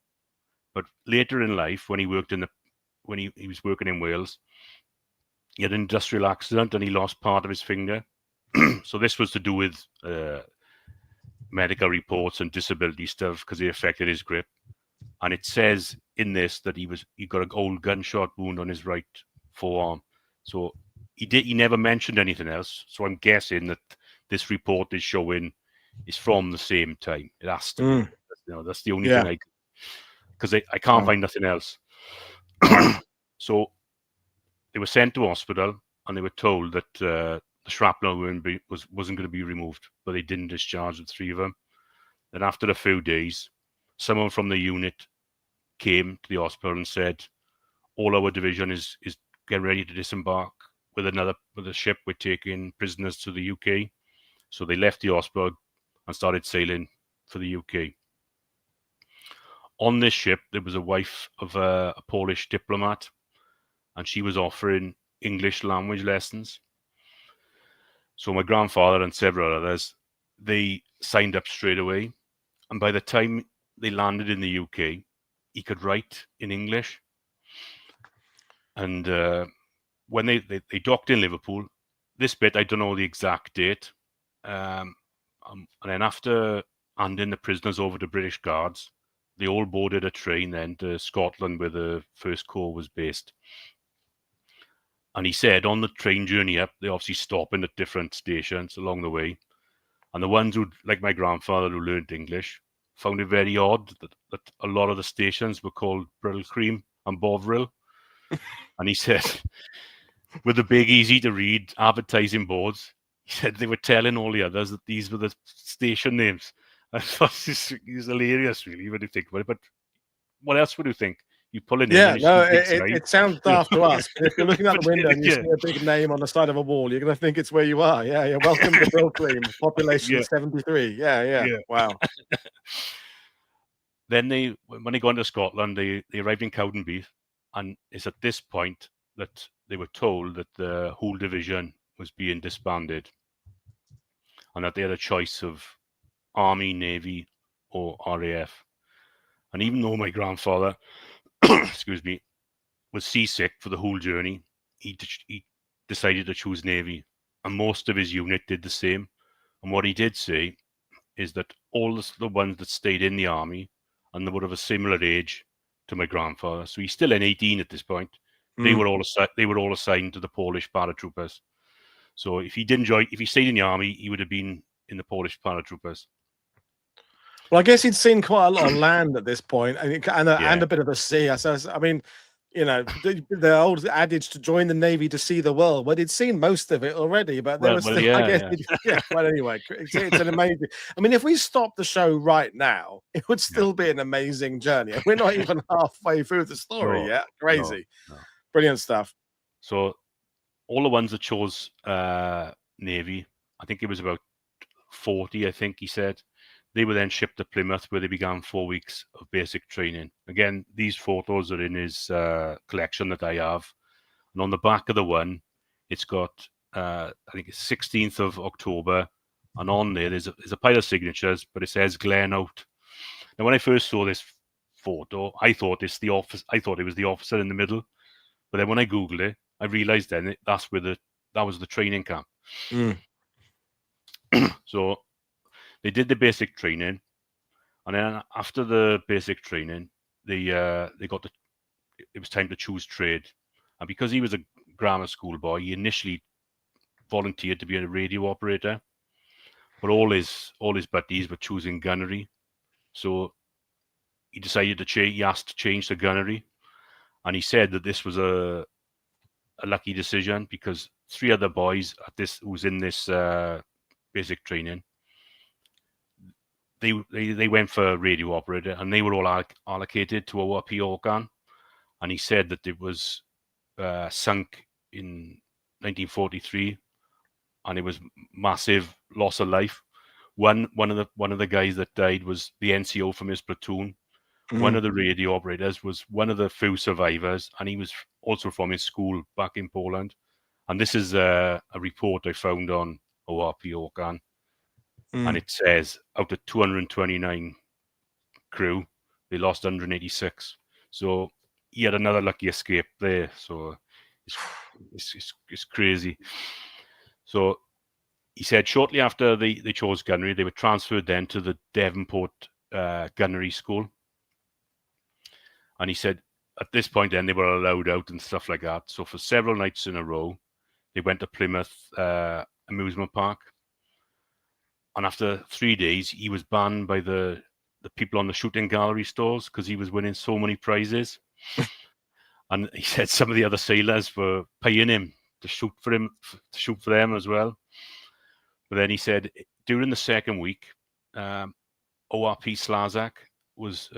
but later in life, when he worked when he was working in Wales, he had an industrial accident and he lost part of his finger. So this was to do with medical reports and disability stuff because it affected his grip. And it says in this that he got an old gunshot wound on his right forearm. So he never mentioned anything else. So I'm guessing that this report is showing is from the same time. It has to be. That's the only thing because I can't find nothing else. So they were sent to hospital and they were told that the shrapnel wasn't going to be removed, but they didn't discharge the three of them. Then after a few days, someone from the unit came to the hospital and said, all our division is getting ready to disembark with a ship. We're taking prisoners to the UK. So they left the hospital and started sailing for the UK. On this ship, there was a wife of a Polish diplomat, and she was offering English language lessons. So my grandfather and several others, they signed up straight away. And by the time they landed in the UK, he could write in English. And when they docked in Liverpool, this bit, I don't know the exact date. And then after handing the prisoners over to British guards, they all boarded a train then to Scotland where the First Corps was based. And he said on the train journey up, they obviously stopping at different stations along the way. And the ones who, like my grandfather who learned English, found it very odd that a lot of the stations were called Brill Cream and Bovril. And he said, with the big, easy to read advertising boards, he said they were telling all the others that these were the station names. I thought it's hilarious, really, when you think about it. But what else would you think? You pull it in. Yeah, no, it sounds daft to us. But if you're looking out the window and you see a big name on the side of a wall, you're going to think it's where you are. Yeah, you're welcome to Brooklyn, population 73. Yeah. Wow. Then when they got into Scotland, they arrived in Cowdenbeath, and it's at this point that they were told that the whole division was being disbanded, and that they had a choice of Army, Navy, or RAF. And even though my grandfather, excuse me, was seasick for the whole journey, he decided to choose Navy, and most of his unit did the same. And what he did say is that all the ones that stayed in the army and they were of a similar age to my grandfather, so he's still in 18 at this point, they were all assigned to the Polish paratroopers. So if he stayed in the army, he would have been in the Polish paratroopers. Well, I guess he'd seen quite a lot on land at this point, and a bit of the sea. So, I mean, the old adage to join the Navy to see the world. Well, he'd seen most of it already, but there was still, I guess, yeah. Well, anyway, it's an amazing. I mean, if we stopped the show right now, it would still be an amazing journey. We're not even halfway through the story yet. Crazy, brilliant stuff. So, all the ones that chose Navy, I think it was about 40. I think he said. They were then shipped to Plymouth, where they began 4 weeks of basic training. Again, these photos are in his collection that I have. And on the back of the one, it's got, I think it's 16th of October. And on there, there's a pile of signatures, but it says Glen out. Now, when I first saw this photo, I thought it was the officer in the middle. But then when I Googled it, I realized then that was the training camp. So they did the basic training, and then after the basic training, it was time to choose trade. And because he was a grammar school boy, he initially volunteered to be a radio operator, but all his buddies were choosing gunnery. So he decided he asked to change to gunnery, and he said that this was a lucky decision because 3 other boys who was in this basic training, they went for radio operator, and they were all allocated to ORP Orkan. And he said that it was sunk in 1943, and it was massive loss of life. One of the guys that died was the NCO from his platoon. One of the radio operators was one of the few survivors, and he was also from his school back in Poland. And this is a report I found on ORP Orkan. And it says out of 229 crew, they lost 186. So he had another lucky escape there. So it's crazy. So he said shortly after they chose gunnery, they were transferred then to the Devonport Gunnery School. And he said at this point then they were allowed out and stuff like that. So for several nights in a row, they went to Plymouth amusement park. And after 3 days, he was banned by the people on the shooting gallery stores because he was winning so many prizes. And he said some of the other sailors were paying him to shoot for them as well. But then he said during the second week, ORP Slazak was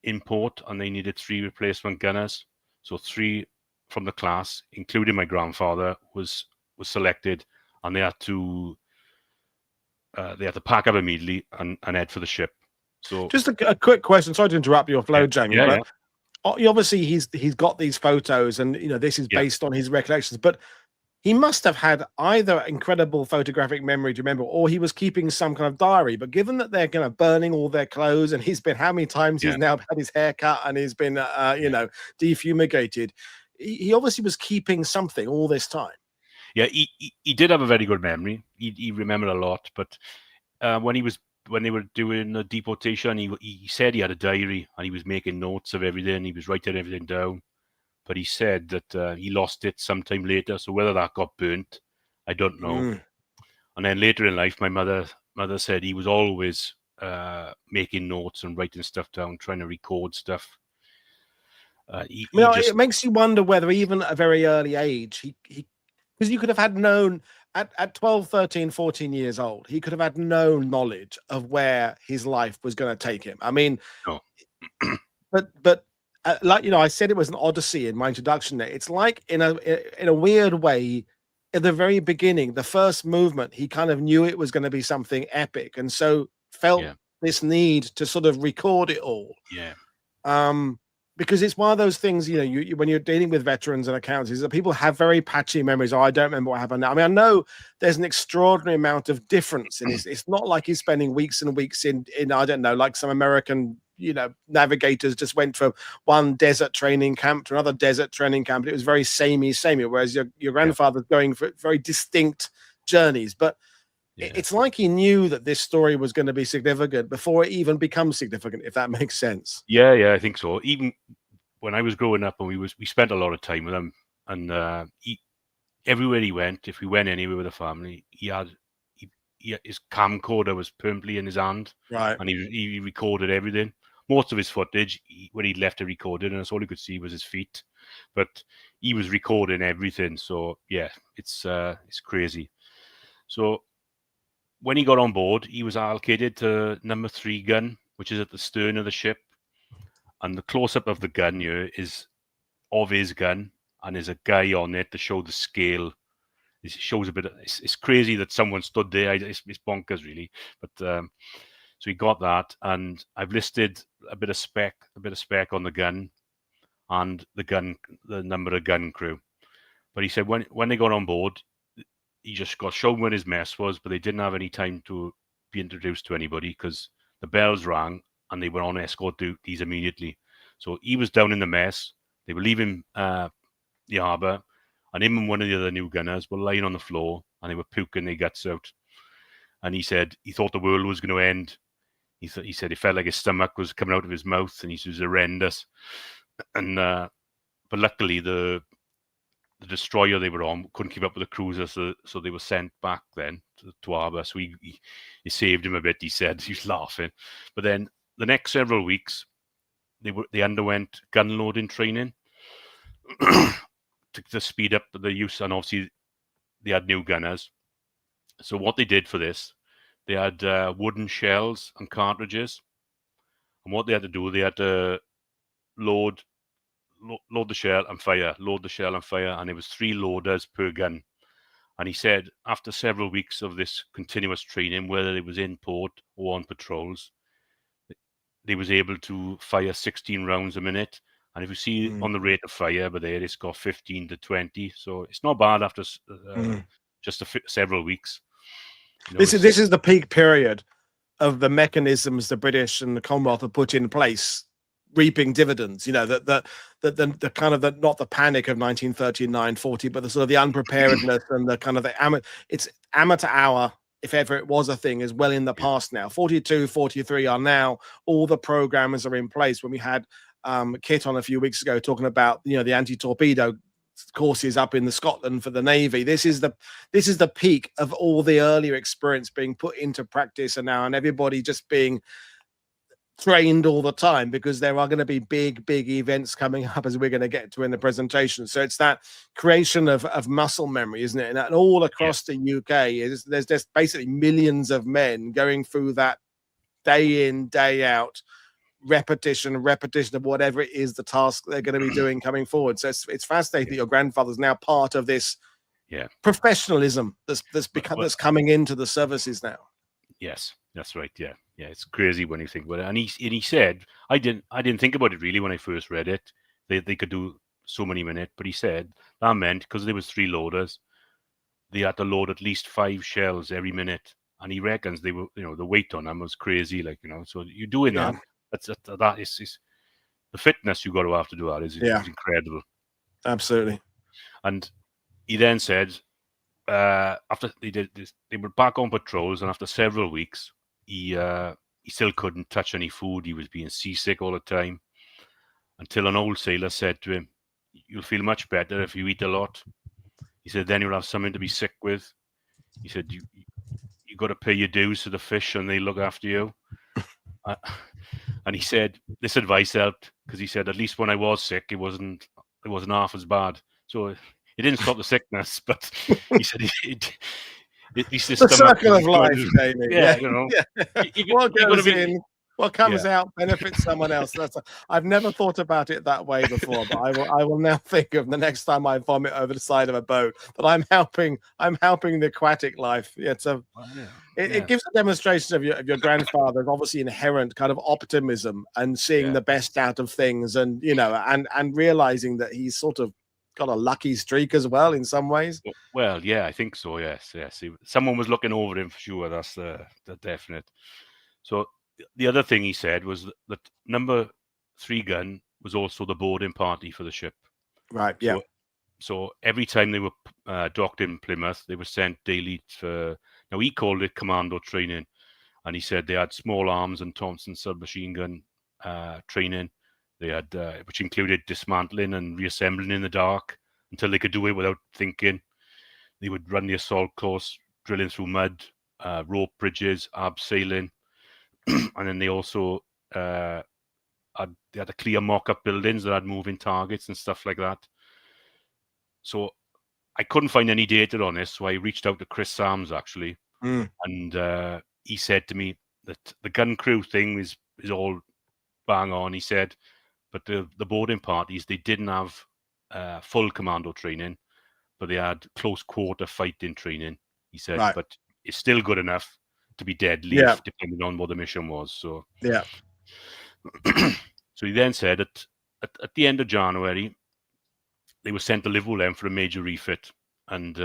in port, and they needed 3 replacement gunners. So 3 from the class, including my grandfather, was selected, and they had to pack up immediately and head for the ship. So just a quick question. Sorry to interrupt your flow, Jamie. But obviously he's got these photos, and this is based on his recollections. But he must have had either incredible photographic memory to remember, or he was keeping some kind of diary. But given that they're burning all their clothes, and he's been how many times he's now had his hair cut, and he's been defumigated, he obviously was keeping something all this time. Yeah, he did have a very good memory. He remembered a lot. But when they were doing the deportation, he said he had a diary and he was making notes of everything. He was writing everything down. But he said that he lost it sometime later. So whether that got burnt, I don't know. And then later in life, my mother said he was always making notes and writing stuff down, trying to record stuff. It makes you wonder whether even at a very early age, because you could have had known at 12, 13, 14 years old, he could have had no knowledge of where his life was going to take him. I mean, no. but I said it was an odyssey in my introduction there. It's like in a weird way, at the very beginning, the first movement, he kind of knew it was going to be something epic, and so felt this need to sort of record it all. Because it's one of those things, you when you're dealing with veterans and accounts, is that people have very patchy memories. Oh, I don't remember what happened now. I mean, I know there's an extraordinary amount of difference in this. It's not like he's spending weeks and weeks in I don't know, like some American, navigators just went from one desert training camp to another desert training camp. It was very samey, whereas your grandfather's going for very distinct journeys. But it's like he knew that this story was going to be significant before it even becomes significant, if that makes sense. Yeah, I think so. Even when I was growing up, and we spent a lot of time with him, and everywhere he went, if we went anywhere with a family, he his camcorder was permanently in his hand, Right. and he recorded everything. Most of his footage, when he left it recorded, and that's all you could see was his feet. But he was recording everything. So yeah, it's crazy. So when he got on board, he was allocated to number 3 gun, which is at the stern of the ship. And the close-up of the gun here is of his gun, and there's a guy on it to show the scale. It shows a bit. It's crazy that someone stood there. It's bonkers, really. But so he got that, and I've listed a bit of spec on the gun, and the number of gun crew. But he said when they got on board, he just got shown where his mess was, but they didn't have any time to be introduced to anybody because the bells rang and they were on escort duties immediately. So he was down in the mess. They were leaving the harbour, and him and one of the other new gunners were lying on the floor and they were puking their guts out. And he said he thought the world was going to end. He said it felt like his stomach was coming out of his mouth, and he said it was horrendous. And but luckily the destroyer they were on couldn't keep up with the cruiser, so they were sent back then to harbour. So he saved him a bit. He said he was laughing. But then the next several weeks, they underwent gun loading training to speed up the use, and obviously they had new gunners. So what they did for this, they had wooden shells and cartridges, and what they had to do, they had to load the shell and fire, load the shell and fire, and it was 3 loaders per gun. And he said after several weeks of this continuous training, whether it was in port or on patrols, they was able to fire 16 rounds a minute. And if you see on the rate of fire, but there it's got 15 to 20, so it's not bad after just several weeks. You know, this is the peak period of the mechanisms the British and the Commonwealth have put in place, reaping dividends. You know, the kind of not the panic of 1939-40, but the sort of the unpreparedness and the kind of it's amateur hour, if ever it was a thing, is well in the past now. 42, 43 are now, all the programmers are in place. When we had Kit on a few weeks ago talking about, you know, the anti-torpedo courses up in the Scotland for the Navy. This is the peak of all the earlier experience being put into practice, and everybody just being trained all the time, because there are going to be big events coming up, as we're going to get to in the presentation. So it's that creation of muscle memory, isn't it? And all across the UK there's just basically millions of men going through that day in, day out, repetition of whatever it is the task they're going to be doing coming forward. So it's fascinating that your grandfather's now part of this professionalism that's coming into the services now. Yes, that's right. Yeah, it's crazy when you think about it. And he said, I didn't think about it really when I first read it. They could do so many minutes, but he said that meant because there was 3 loaders, they had to load at least 5 shells every minute. And he reckons they were, you know, the weight on them was crazy, like, you know. So you're doing that. That is the fitness you got to have to do that is incredible. Absolutely. And he then said, after they did this, they were back on patrols, and after several weeks, he still couldn't touch any food. He was being seasick all the time, until an old sailor said to him, "You'll feel much better if you eat a lot." He said, "Then you'll have something to be sick with." He said, "You got to pay your dues to the fish, and they look after you." And he said this advice helped, because he said, at least when I was sick, it wasn't half as bad. So it didn't stop the sickness, but he said at least the circle of life, Jamie. Yeah, you know. What goes in, what comes out benefits someone else. I've never thought about it that way before, but I will now think of the next time I vomit over the side of a boat that I'm helping the aquatic life. It gives a demonstration of your grandfather's obviously inherent kind of optimism and seeing the best out of things, and you know, and realizing that he's sort of got a lucky streak as well in some ways. Well, yeah, I think so. Yes. Someone was looking over him for sure. That's the definite. So the other thing he said was that number 3 gun was also the boarding party for the ship. Right. Yeah. So every time they were docked in Plymouth, they were sent daily for. Now he called it commando training, and he said they had small arms and Thompson submachine gun training. They had which included dismantling and reassembling in the dark until they could do it without thinking. They would run the assault course, drilling through mud, rope bridges, abseiling, and then they also they had to clear mock-up buildings that had moving targets and stuff like that. So I couldn't find any data on this, so I reached out to Chris Sams actually, and he said to me that the gun crew thing is all bang on. He said, but the boarding parties, they didn't have full commando training, but they had close quarter fighting training. He said, Right. but it's still good enough to be deadly, depending on what the mission was. So yeah, so he then said that at the end of January, they were sent to Liverpool for a major refit. And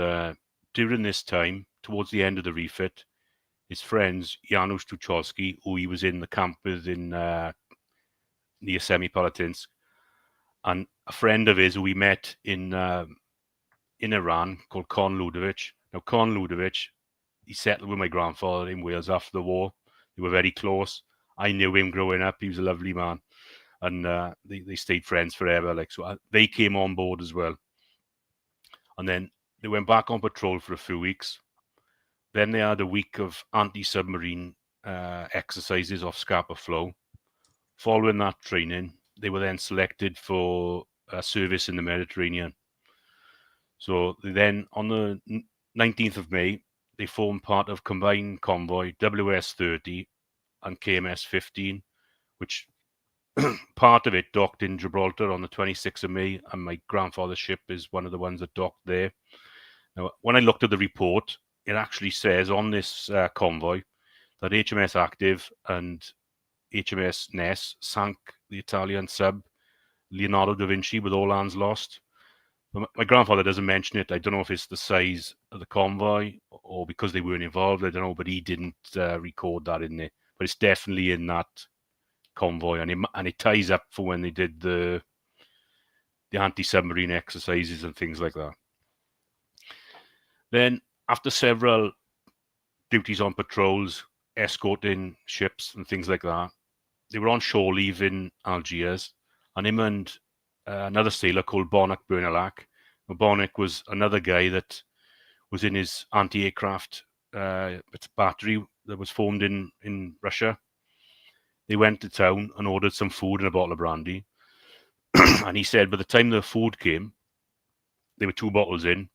during this time, towards the end of the refit, his friends, Janusz Tucholsky, who he was in the camp with near Semipalatinsk, and a friend of his who we met in Iran called Kon Ludovic. Now, Kon Ludovic, he settled with my grandfather in Wales after the war. They were very close. I knew him growing up. He was a lovely man. And they stayed friends forever. Like, so they came on board as well. And then they went back on patrol for a few weeks. Then they had a week of anti-submarine exercises off Scapa Flow. Following that training, they were then selected for service in the Mediterranean. So then on the 19th of May, they formed part of combined convoy WS-30 and KMS-15, which part of it docked in Gibraltar on the 26th of May, and my grandfather's ship is one of the ones that docked there. Now, when I looked at the report, it actually says on this convoy that HMS Active and HMS Ness sank the Italian sub Leonardo da Vinci with all hands lost. But my grandfather doesn't mention it. I don't know if it's the size of the convoy or because they weren't involved. I don't know, but he didn't record that in there. But it's definitely in that convoy, and it ties up for when they did the anti-submarine exercises and things like that. Then, after several duties on patrols, escorting ships and things like that, they were on shore leave in Algiers, and him and another sailor called Bonac Bernalac. Bonac was another guy that was in his anti-aircraft battery that was formed in Russia. They went to town and ordered some food and a bottle of brandy. And he said by the time the food came, they were 2 bottles in.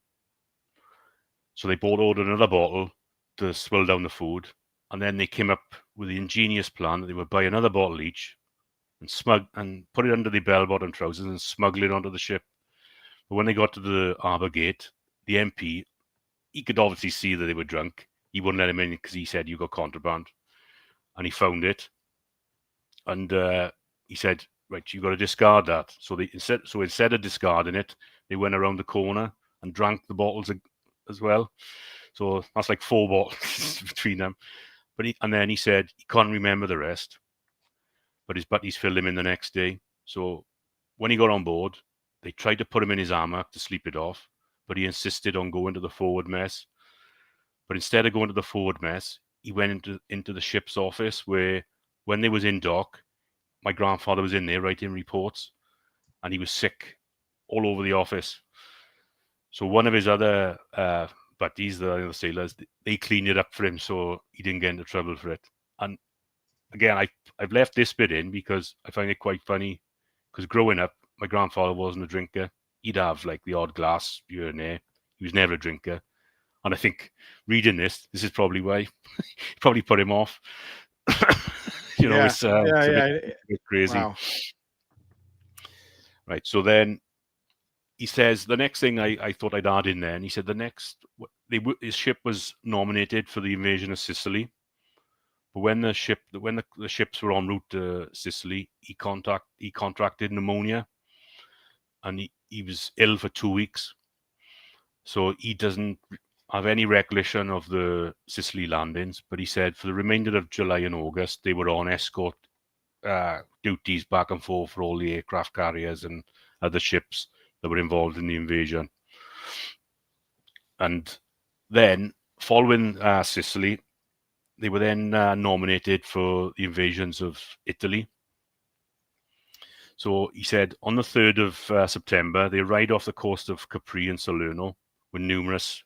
So they ordered another bottle to swill down the food. And then they came up with the ingenious plan that they would buy another bottle each and put it under the bell-bottom trousers and smuggle it onto the ship. But when they got to the harbour gate, the MP, he could obviously see that they were drunk. He wouldn't let them in because he said, "You got contraband." And he found it. And he said, "Right, you got to discard that." So instead of discarding it, they went around the corner and drank the bottles as well. So that's like 4 bottles between them. And then he said he can't remember the rest, but his buddies filled him in the next day. So when he got on board, they tried to put him in his hammock to sleep it off, but he insisted on going to the forward mess. But instead of going to the forward mess, he went into the ship's office where, when they was in dock, my grandfather was in there writing reports, and he was sick all over the office. So one of his other buddies, the other sailors, they cleaned it up for him so he didn't get into trouble for it. And again, I've left this bit in because I find it quite funny, because growing up, my grandfather wasn't a drinker. He'd have like the odd glass here and there. He was never a drinker. And I think reading this is probably why probably put him off. It's a bit crazy. Wow. Right. So then he says the next thing I thought I'd add in there, and he said his ship was nominated for the invasion of Sicily. But when the ships were en route to Sicily, he contracted pneumonia, and he was ill for 2 weeks. So he doesn't have any recollection of the Sicily landings. But he said for the remainder of July and August, they were on escort duties back and forth for all the aircraft carriers and other ships that were involved in the invasion. And then, following Sicily, they were then nominated for the invasions of Italy. So he said on the 3rd of September, they arrived off the coast of Capri and Salerno with numerous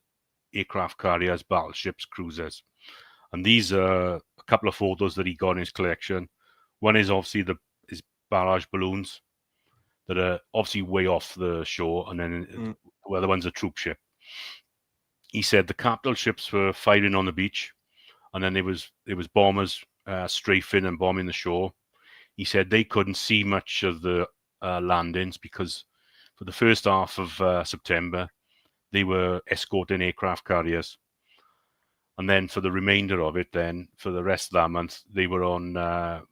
aircraft carriers, battleships, cruisers. And these are a couple of photos that he got in his collection. One is obviously his barrage balloons that are obviously way off the shore, and then the other one's a troop ship. He said the capital ships were firing on the beach, and then there was bombers strafing and bombing the shore. He said they couldn't see much of the landings because for the first half of September, they were escorting aircraft carriers. And then for the remainder of it, then for the rest of that month, they were on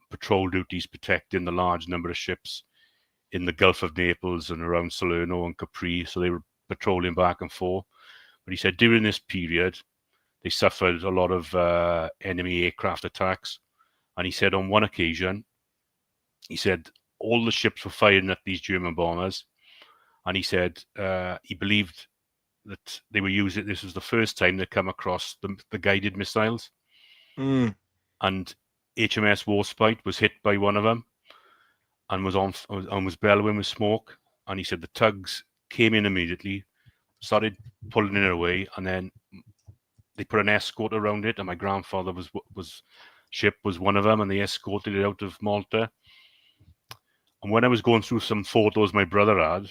patrol duties protecting the large number of ships in the Gulf of Naples and around Salerno and Capri. So they were patrolling back and forth. But he said during this period, they suffered a lot of enemy aircraft attacks. And he said on one occasion, he said all the ships were firing at these German bombers. And he said he believed that they were using, this was the first time they come across the guided missiles. And HMS Warspite was hit by one of them and was bellowing with smoke. And he said the tugs came in immediately, started pulling it away, and then they put an escort around it. And my grandfather ship was one of them, and they escorted it out of Malta. And when I was going through some photos my brother had,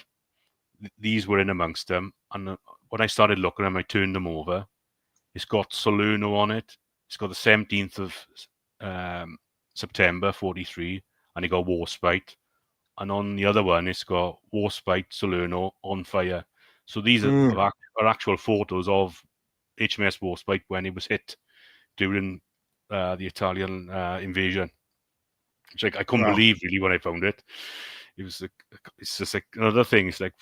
these were in amongst them. And when I started looking at them, I turned them over. It's got Salerno on it. It's got the 17th of September 43, and it got Warspite. And on the other one, it's got Warspite, Salerno on fire. So these are actual photos of HMS Warspite when it was hit during the Italian invasion. Which I couldn't believe really when I found it. It was it's just like another thing. It's like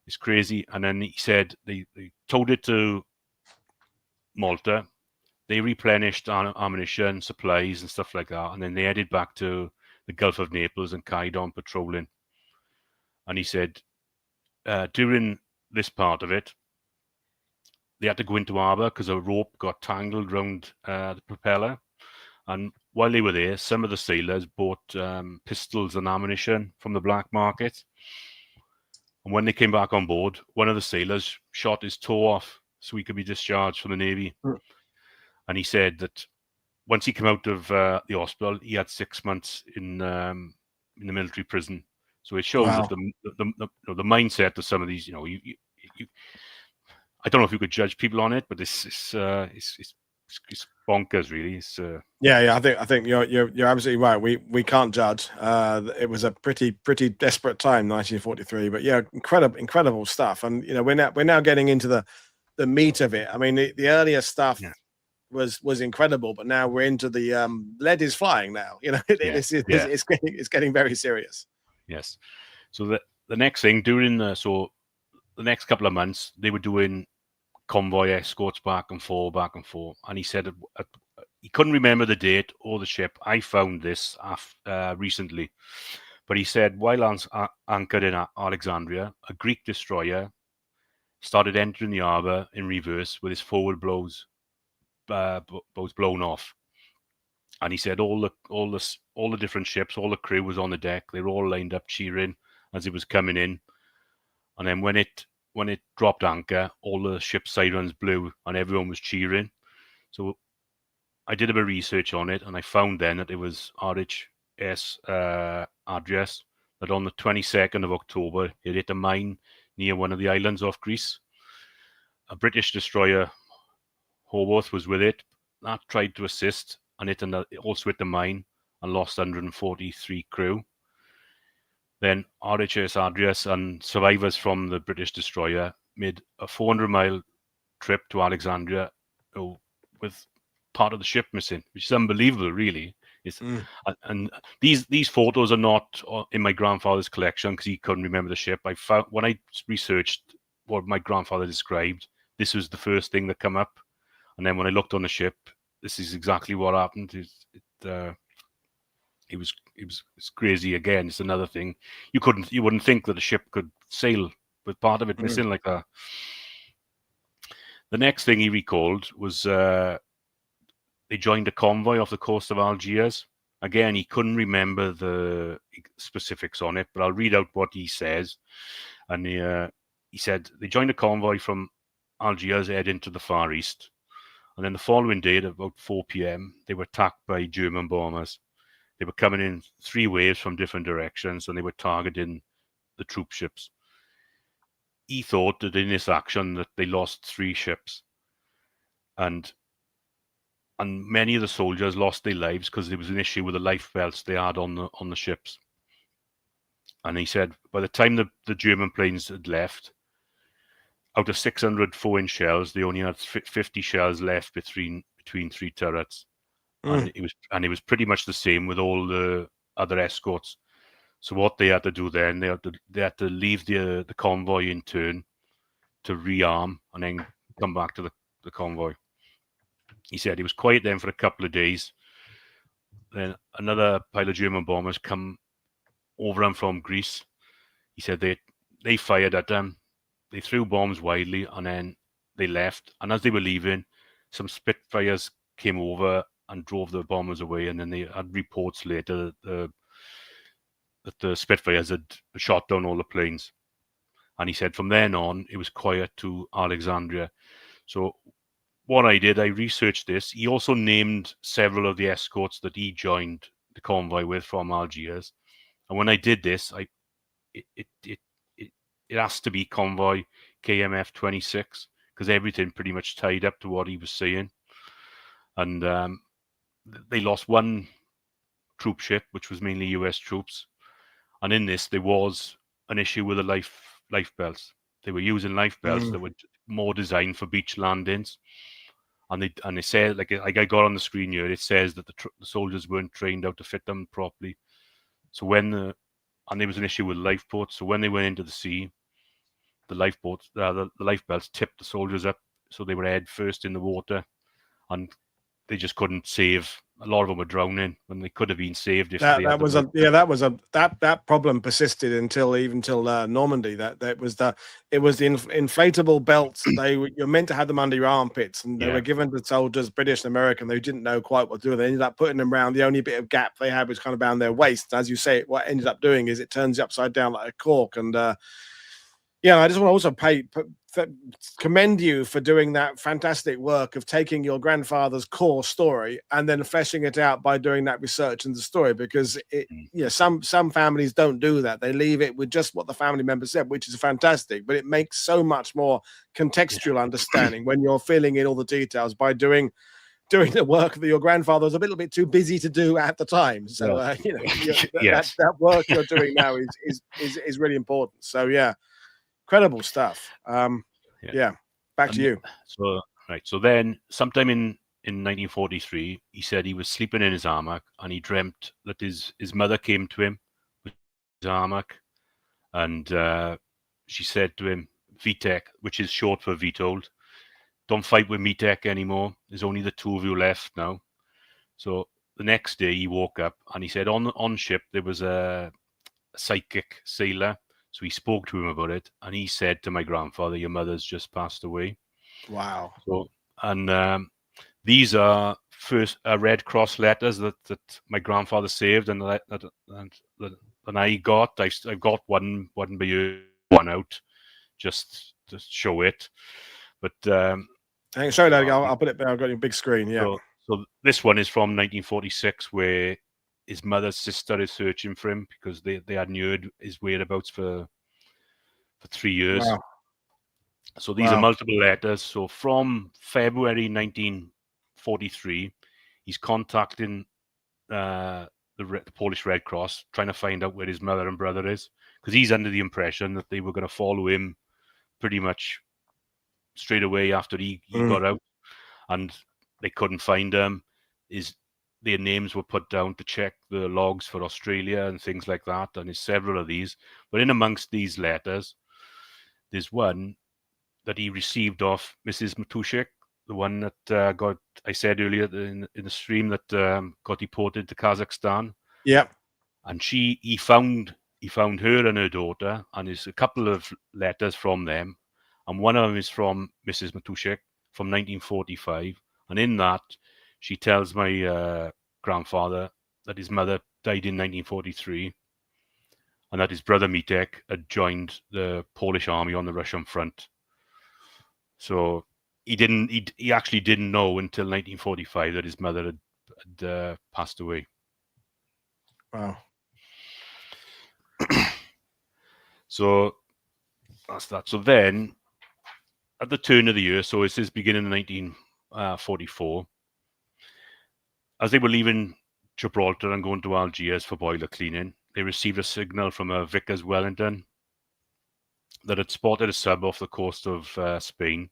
it's crazy. And then he said they towed it to Malta. They replenished ammunition, supplies, and stuff like that. And then they headed back to the Gulf of Naples and carried on patrolling. And he said during this part of it, they had to go into harbour because a rope got tangled around the propeller. And while they were there, some of the sailors bought pistols and ammunition from the black market. And when they came back on board, one of the sailors shot his toe off so he could be discharged from the Navy. And he said that once he came out of the hospital, he had 6 months in the military prison. So it shows that the mindset of some of these, I don't know if you could judge people on it, but it's bonkers, really. I think you're absolutely right. We can't judge. It was a pretty desperate time, 1943. But yeah, incredible stuff. And we're now getting into the meat of it. I mean, the earlier stuff was incredible, but now we're into the lead is flying now. It's getting very serious. Yes. So the next thing during the next couple of months, they were doing convoy escorts back and forth. And he said he couldn't remember the date or the ship. I found this recently. But he said while anchored in Alexandria, a Greek destroyer started entering the harbour in reverse with his forward blows blown off. And he said all the different ships, all the crew was on the deck. They were all lined up cheering as it was coming in. And then when it dropped anchor, all the ship sirens blew and everyone was cheering. So I did a bit of research on it, and I found then that it was RHS Adrias that on the 22nd of October, it hit a mine near one of the islands off Greece. A British destroyer, Haworth, was with it. That tried to assist, and it also hit the mine and lost 143 crew. Then RHS Adrias and survivors from the British destroyer made a 400-mile trip to Alexandria with part of the ship missing, which is unbelievable, really. And these photos are not in my grandfather's collection because he couldn't remember the ship. When I researched what my grandfather described, this was the first thing that came up. And then when I looked on the ship, this is exactly what happened. It was crazy again. It's another thing. You wouldn't think that a ship could sail with part of it missing like that. The next thing he recalled was they joined a convoy off the coast of Algiers. Again, he couldn't remember the specifics on it, but I'll read out what he says. And he said they joined a convoy from Algiers heading to the Far East. And then the following day, at about 4 p.m., they were attacked by German bombers. They were coming in 3 waves from different directions, and they were targeting the troop ships. He thought that in this action that they lost 3 ships, and many of the soldiers lost their lives because there was an issue with the life belts they had on the ships. And he said by the time the German planes had left, out of 600 4-inch shells, they only had 50 shells left between 3 turrets. And it was pretty much the same with all the other escorts. So what they had to do then, they had to leave the convoy in turn to rearm and then come back to the convoy. He said he was quiet then for a couple of days. Then another pile of German bombers come over and from Greece. He said they fired at them. They threw bombs widely, and then they left. And as they were leaving, some Spitfires came over and drove the bombers away. And then they had reports later that the Spitfires had shot down all the planes. And he said from then on, it was quiet to Alexandria. So what I did, I researched this. He also named several of the escorts that he joined the convoy with from Algiers. And when I did this, it has to be convoy KMF 26 because everything pretty much tied up to what he was saying. And they lost 1 troop ship, which was mainly US troops. And in this, there was an issue with the life belts. They were using life belts that were more designed for beach landings. And they said, like I got on the screen here, it says that the soldiers weren't trained how to fit them properly. So and there was an issue with lifeboats. So when they went into the sea, the lifeboats, the life belts tipped the soldiers up, so they were head first in the water, and they just couldn't save. A lot of them were drowning when they could have been saved if they had that problem persisted until Normandy. It was the inflatable belts. You're meant to have them under your armpits, and they were given to soldiers, British and American. They didn't know quite what to do. They ended up putting them around. The only bit of gap they had was kind of around their waist. As you say, what ended up doing is it turns you upside down like a cork. And I just want to also commend you for doing that fantastic work of taking your grandfather's core story and then fleshing it out by doing that research in the story, because some families don't do that. They leave it with just what the family member said, which is fantastic, but it makes so much more contextual understanding when you're filling in all the details by doing the work that your grandfather was a little bit too busy to do at the time. So that work you're doing now is really important. So incredible stuff. Back to you. So then sometime in 1943, he said he was sleeping in his hammock and he dreamt that his mother came to him with his hammock, and she said to him, Vitek, which is short for Witold, don't fight with Mitek anymore. There's only the 2 of you left now. So the next day he woke up and he said on ship there was a psychic sailor. So he spoke to him about it, and he said to my grandfather, your mother's just passed away. Wow. So, and these are first Red Cross letters that my grandfather saved, and I got. I've got one by you, one out, just to show it. But sorry, I'll put it there. I've got your big screen. Yeah. So this one is from 1946, where his mother's sister is searching for him because they hadn't heard his whereabouts for 3 years. Wow. So these are multiple letters. So from February 1943, he's contacting the Polish Red Cross, trying to find out where his mother and brother is, because he's under the impression that they were going to follow him pretty much straight away after he got out, and they couldn't find him. Their names were put down to check the logs for Australia and things like that, and there's several of these. But in amongst these letters, there's one that he received off Mrs. Matushik, the one that I said earlier in the stream that got deported to Kazakhstan. Yeah. And he found her and her daughter, and there's a couple of letters from them, and one of them is from Mrs. Matushik from 1945, and in that she tells my grandfather that his mother died in 1943 and that his brother Mitek had joined the Polish army on the Russian front. So he actually didn't know until 1945 that his mother had passed away. Wow. So that's that. So then, at the turn of the year, so this is beginning of 1944, as they were leaving Gibraltar and going to Algiers for boiler cleaning, they received a signal from a Vickers Wellington that had spotted a sub off the coast of Spain.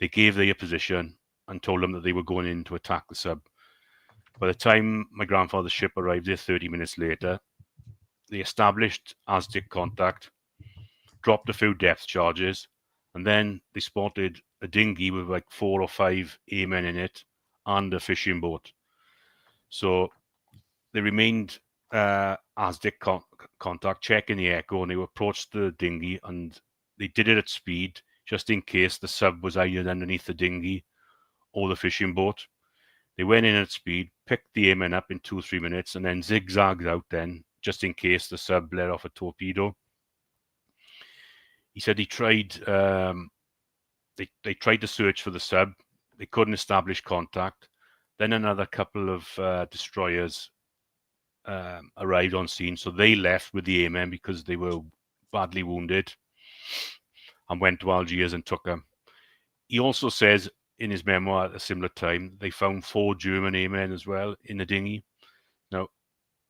They gave their position and told them that they were going in to attack the sub. By the time my grandfather's ship arrived there 30 minutes later, they established Aztec contact, dropped a few depth charges, and then they spotted a dinghy with like 4 or 5 airmen in it and a fishing boat. So they remained Aztec contact, checking the echo, and they approached the dinghy, and they did it at speed, just in case the sub was either underneath the dinghy or the fishing boat. They went in at speed, picked the airmen up in 2 or 3 minutes, and then zigzagged out then, just in case the sub let off a torpedo. He said he tried, they tried to search for the sub. They couldn't establish contact. Then another couple of destroyers arrived on scene, so they left with the airmen because they were badly wounded and went to Algiers and took them. He also says in his memoir at a similar time, they found 4 German airmen as well in the dinghy. Now,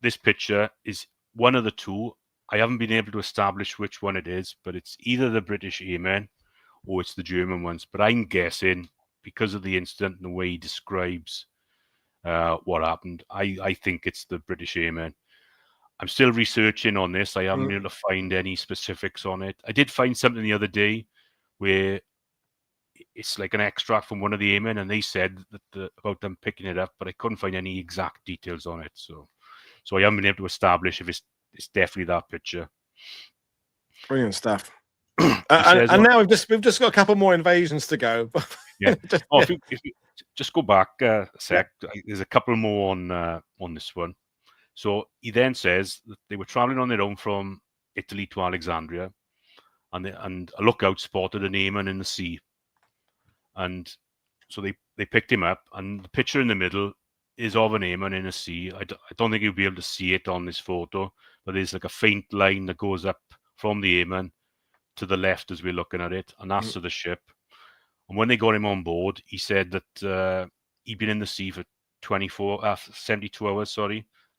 this picture is one of the two. I haven't been able to establish which one it is, but it's either the British airmen or it's the German ones. But I'm guessing, because of the incident and the way he describes what happened, I think it's the British airmen. I'm still researching on this. I haven't been able to find any specifics on it. I did find something the other day where it's like an extract from one of the airmen, and they said that about them picking it up, but I couldn't find any exact details on it. So I haven't been able to establish if it's definitely that picture. Brilliant stuff. And now we've just got a couple more invasions to go. Yeah. If you just go back a sec, there's a couple more on this one. So he then says that they were traveling on their own from Italy to Alexandria, and a lookout spotted an airman in the sea. And so they picked him up, and the picture in the middle is of an airman in a sea. I don't think you'll be able to see it on this photo, but there's like a faint line that goes up from the airman to the left as we're looking at it, and that's to the ship. And when they got him on board, he said that he'd been in the sea for 72 hours,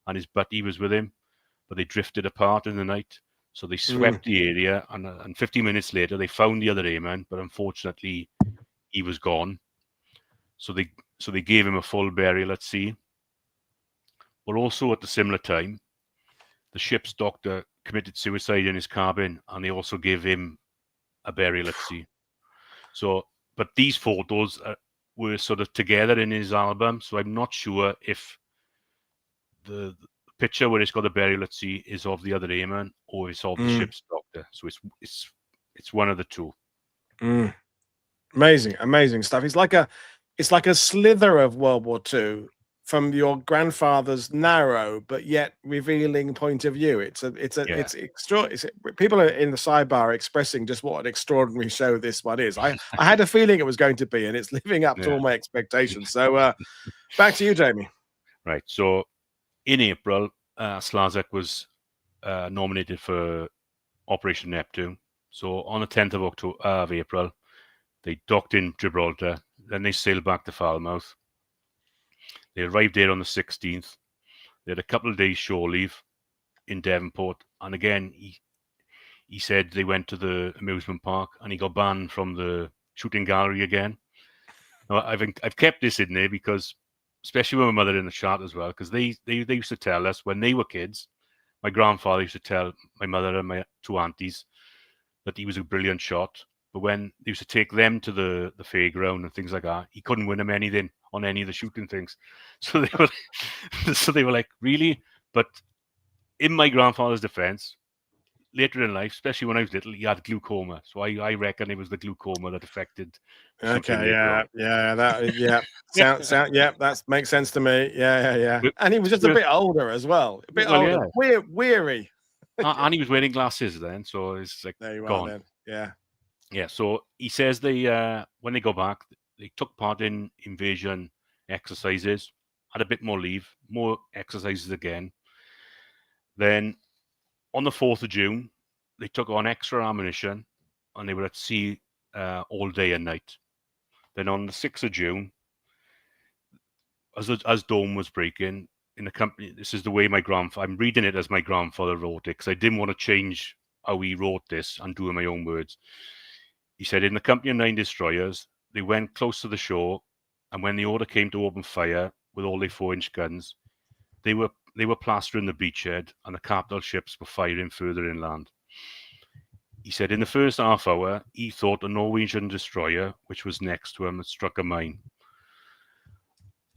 and his buddy was with him, but they drifted apart in the night. So they swept the area, and 15 minutes later, they found the other airman, but unfortunately, he was gone. So they gave him a full burial at sea. But also at the similar time, the ship's doctor committed suicide in his cabin, and they also gave him a burial at sea. So, but these photos were sort of together in his album, so I'm not sure if the picture where it's got the burial at sea is of the other airman or it's of the ship's doctor. So it's one of the two. Amazing stuff. It's like a slither of World War II from your grandfather's narrow but yet revealing point of view. It's extraordinary. People are in the sidebar expressing just what an extraordinary show this one is. I had a feeling it was going to be, and it's living up to all my expectations. So back to you, Jamie. Right. So in April, Slazak was nominated for Operation Neptune. So on the 10th of April, they docked in Gibraltar. Then they sailed back to Falmouth. They arrived there on the 16th. They had a couple of days shore leave in Devonport. And again, he said they went to the amusement park, and he got banned from the shooting gallery again. Now, I've kept this in there because, especially with my mother in the chat as well, because they used to tell us when they were kids, my grandfather used to tell my mother and my 2 aunties that he was a brilliant shot. But when they used to take them to the fairground and things like that, he couldn't win them anything on any of the shooting things. So they were like, really? But in my grandfather's defense, later in life, especially when I was little, he had glaucoma. So I reckon it was the glaucoma that affected. Okay, that makes sense to me. Yeah. And he was just a bit older as well. A bit older. Yeah. Weary. And he was wearing glasses then, so it's like there you gone. are then. Yeah. Yeah, so he says they when they go back, they took part in invasion exercises, had a bit more leave, more exercises again. Then on the 4th of June, they took on extra ammunition and they were at sea all day and night. Then on the 6th of June, as dawn was breaking, in the company, this is the way I'm reading it as my grandfather wrote it because I didn't want to change how he wrote this and do in my own words. He said, in the company of 9 destroyers, they went close to the shore, and when the order came to open fire with all their 4-inch guns, they were plastering the beachhead, and the capital ships were firing further inland. He said, in the first half hour, he thought a Norwegian destroyer, which was next to him, had struck a mine.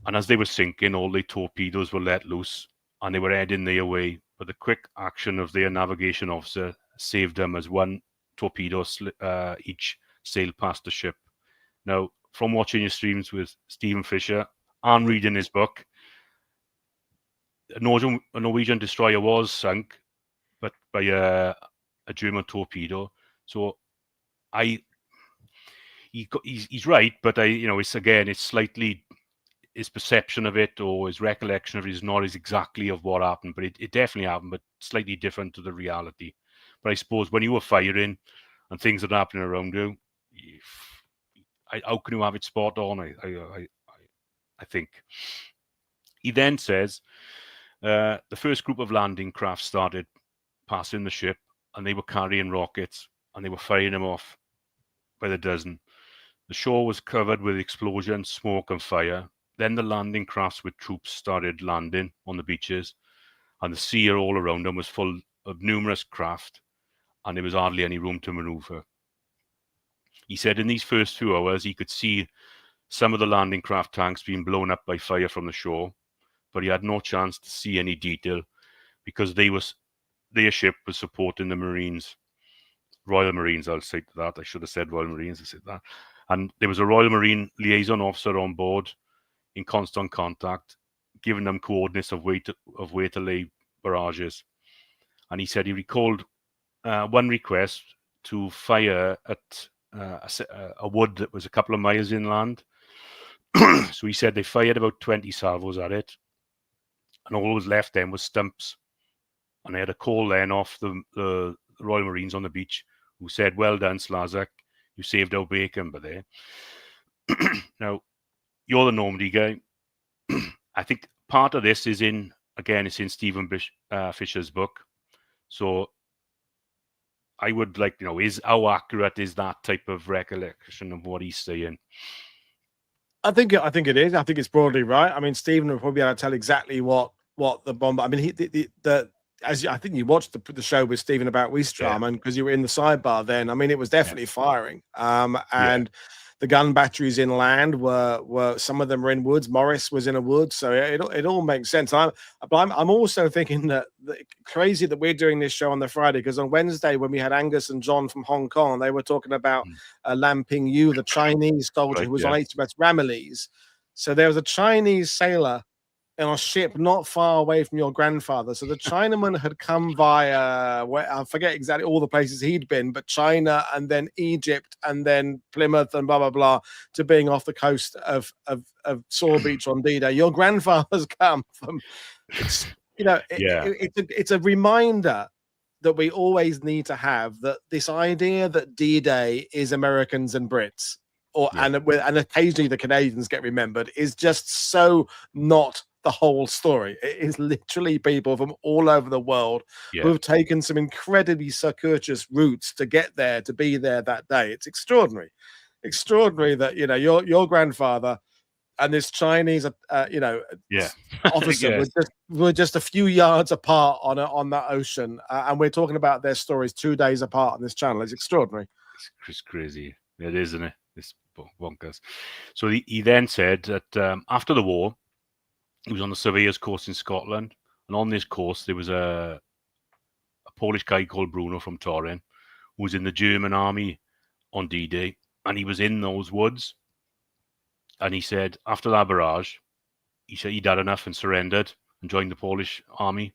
And as they were sinking, all their torpedoes were let loose, and they were heading their way. But the quick action of their navigation officer saved them as one torpedo each sailed past the ship. Now, from watching your streams with Stephen Fisher and reading his book, a Norwegian destroyer was sunk, but by a German torpedo. So he's right, but it's slightly his perception of it or his recollection of it is not as exactly of what happened, but it definitely happened, but slightly different to the reality. But I suppose when you were firing and things are happening around you, how can you have it spot on? I think. He then says the first group of landing craft started passing the ship, and they were carrying rockets, and they were firing them off by the dozen. The shore was covered with explosions, smoke, and fire. Then the landing crafts with troops started landing on the beaches, and the sea all around them was full of numerous craft, and there was hardly any room to maneuver. He said in these first few hours, he could see some of the landing craft tanks being blown up by fire from the shore, but he had no chance to see any detail because their ship was supporting the Marines, Royal Marines, I'll say that. I should have said Royal Marines, I said that. And there was a Royal Marine liaison officer on board in constant contact, giving them coordinates of where to lay barrages. And he said he recalled one request to fire at a wood that was a couple of miles inland. So he said they fired about 20 salvos at it, and all that was left then was stumps. And they had a call then off the Royal Marines on the beach who said, "Well done, Slazak, you saved our bacon." But there. Now, you're the Normandy guy. I think part of this is in Stephen Fisher's book. So I would like, is how accurate is that type of recollection of what he's saying? I think it is. I think it's broadly right. I mean, Stephen will probably be able to tell exactly what the bomb. I mean, I think you watched the show with Stephen about Westraman because you were in the sidebar then. I mean, it was definitely firing. And the gun batteries inland were some of them were in woods. Morris was in a wood, so it all makes sense. I'm also thinking that crazy that we're doing this show on the Friday because on Wednesday when we had Angus and John from Hong Kong, they were talking about Lam Ping Yu, the Chinese soldier who was on HMS Ramillies. So there was a Chinese sailor on a ship not far away from your grandfather. So the Chinaman had come via, I forget exactly all the places he'd been, but China and then Egypt and then Plymouth and blah, blah, blah, to being off the coast of Sore Beach on D-Day. Your grandfather's come from, it's a reminder that we always need to have that this idea that D-Day is Americans and Brits, and occasionally the Canadians get remembered, is just so not the whole story. It is literally people from all over the world who have taken some incredibly circuitous routes to get there, to be there that day. It's extraordinary that your grandfather and this Chinese officer were just a few yards apart on that ocean, and we're talking about their stories 2 days apart on this channel. It's extraordinary. It's crazy. It is, isn't it? It's bonkers. So he then said that after the war, he was on the surveyor's course in Scotland, and on this course there was a Polish guy called Bruno from Torren who was in the German army on D-Day, and he was in those woods. And he said after that barrage, he said he'd had enough and surrendered and joined the Polish army.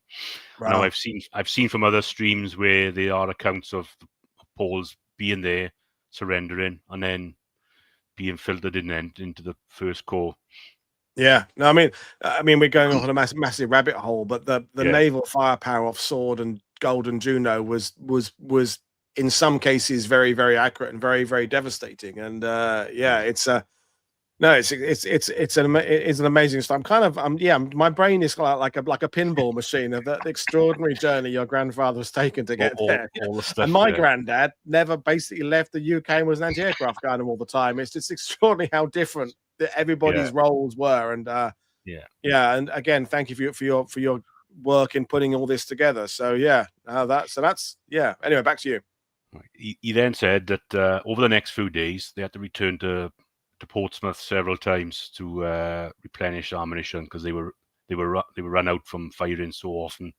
Wow. Now I've seen from other streams where there are accounts of the Poles being there, surrendering, and then being filtered into the first corps. Yeah, no, I mean, we're going off on a massive rabbit hole, but the naval firepower of Sword and Golden Juno was in some cases very, very accurate and very, very devastating. And it's it's an amazing stuff. My brain is like a pinball machine of the extraordinary journey your grandfather was taken to get there. All the stuff. And my granddad never basically left the UK and was an anti-aircraft guy all the time. It's just extraordinary how different everybody's roles were. And and again, thank you for your work in putting all this together. So that's Anyway, back to you. He then said that over the next few days they had to return to Portsmouth several times to replenish ammunition because they were run out from firing so often,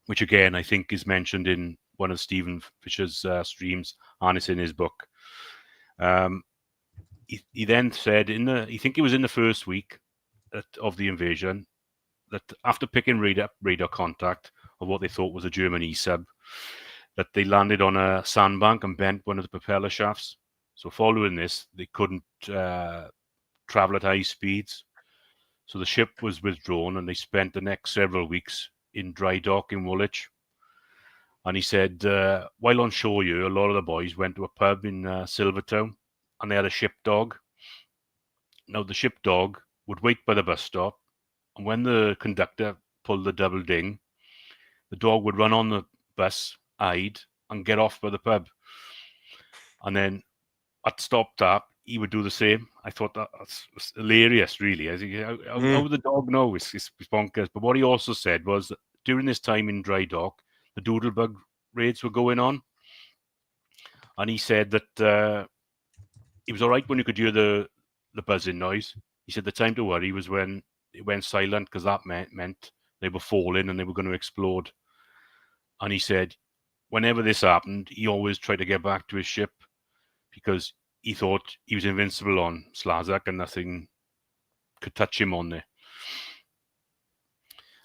which again I think is mentioned in one of Stephen Fisher's streams, and it's in his book. He then said I think it was in the first week of the invasion, that after picking radar contact of what they thought was a German E-sub, that they landed on a sandbank and bent one of the propeller shafts. So following this, they couldn't travel at high speeds. So the ship was withdrawn, and they spent the next several weeks in dry dock in Woolwich. And he said, while on shore here, a lot of the boys went to a pub in Silvertown, and they had a ship dog. Now, the ship dog would wait by the bus stop, and when the conductor pulled the double ding, the dog would run on the bus, hide, and get off by the pub. And then at stop tap, he would do the same. I thought that's hilarious, really. I think how would the dog know? It's bonkers. But what he also said was that during this time in dry dock, the doodlebug raids were going on. And he said that it was all right when you could hear the buzzing noise. He said the time to worry was when it went silent, because that meant they were falling and they were going to explode. And he said whenever this happened, he always tried to get back to his ship because he thought he was invincible on Slazak and nothing could touch him on there.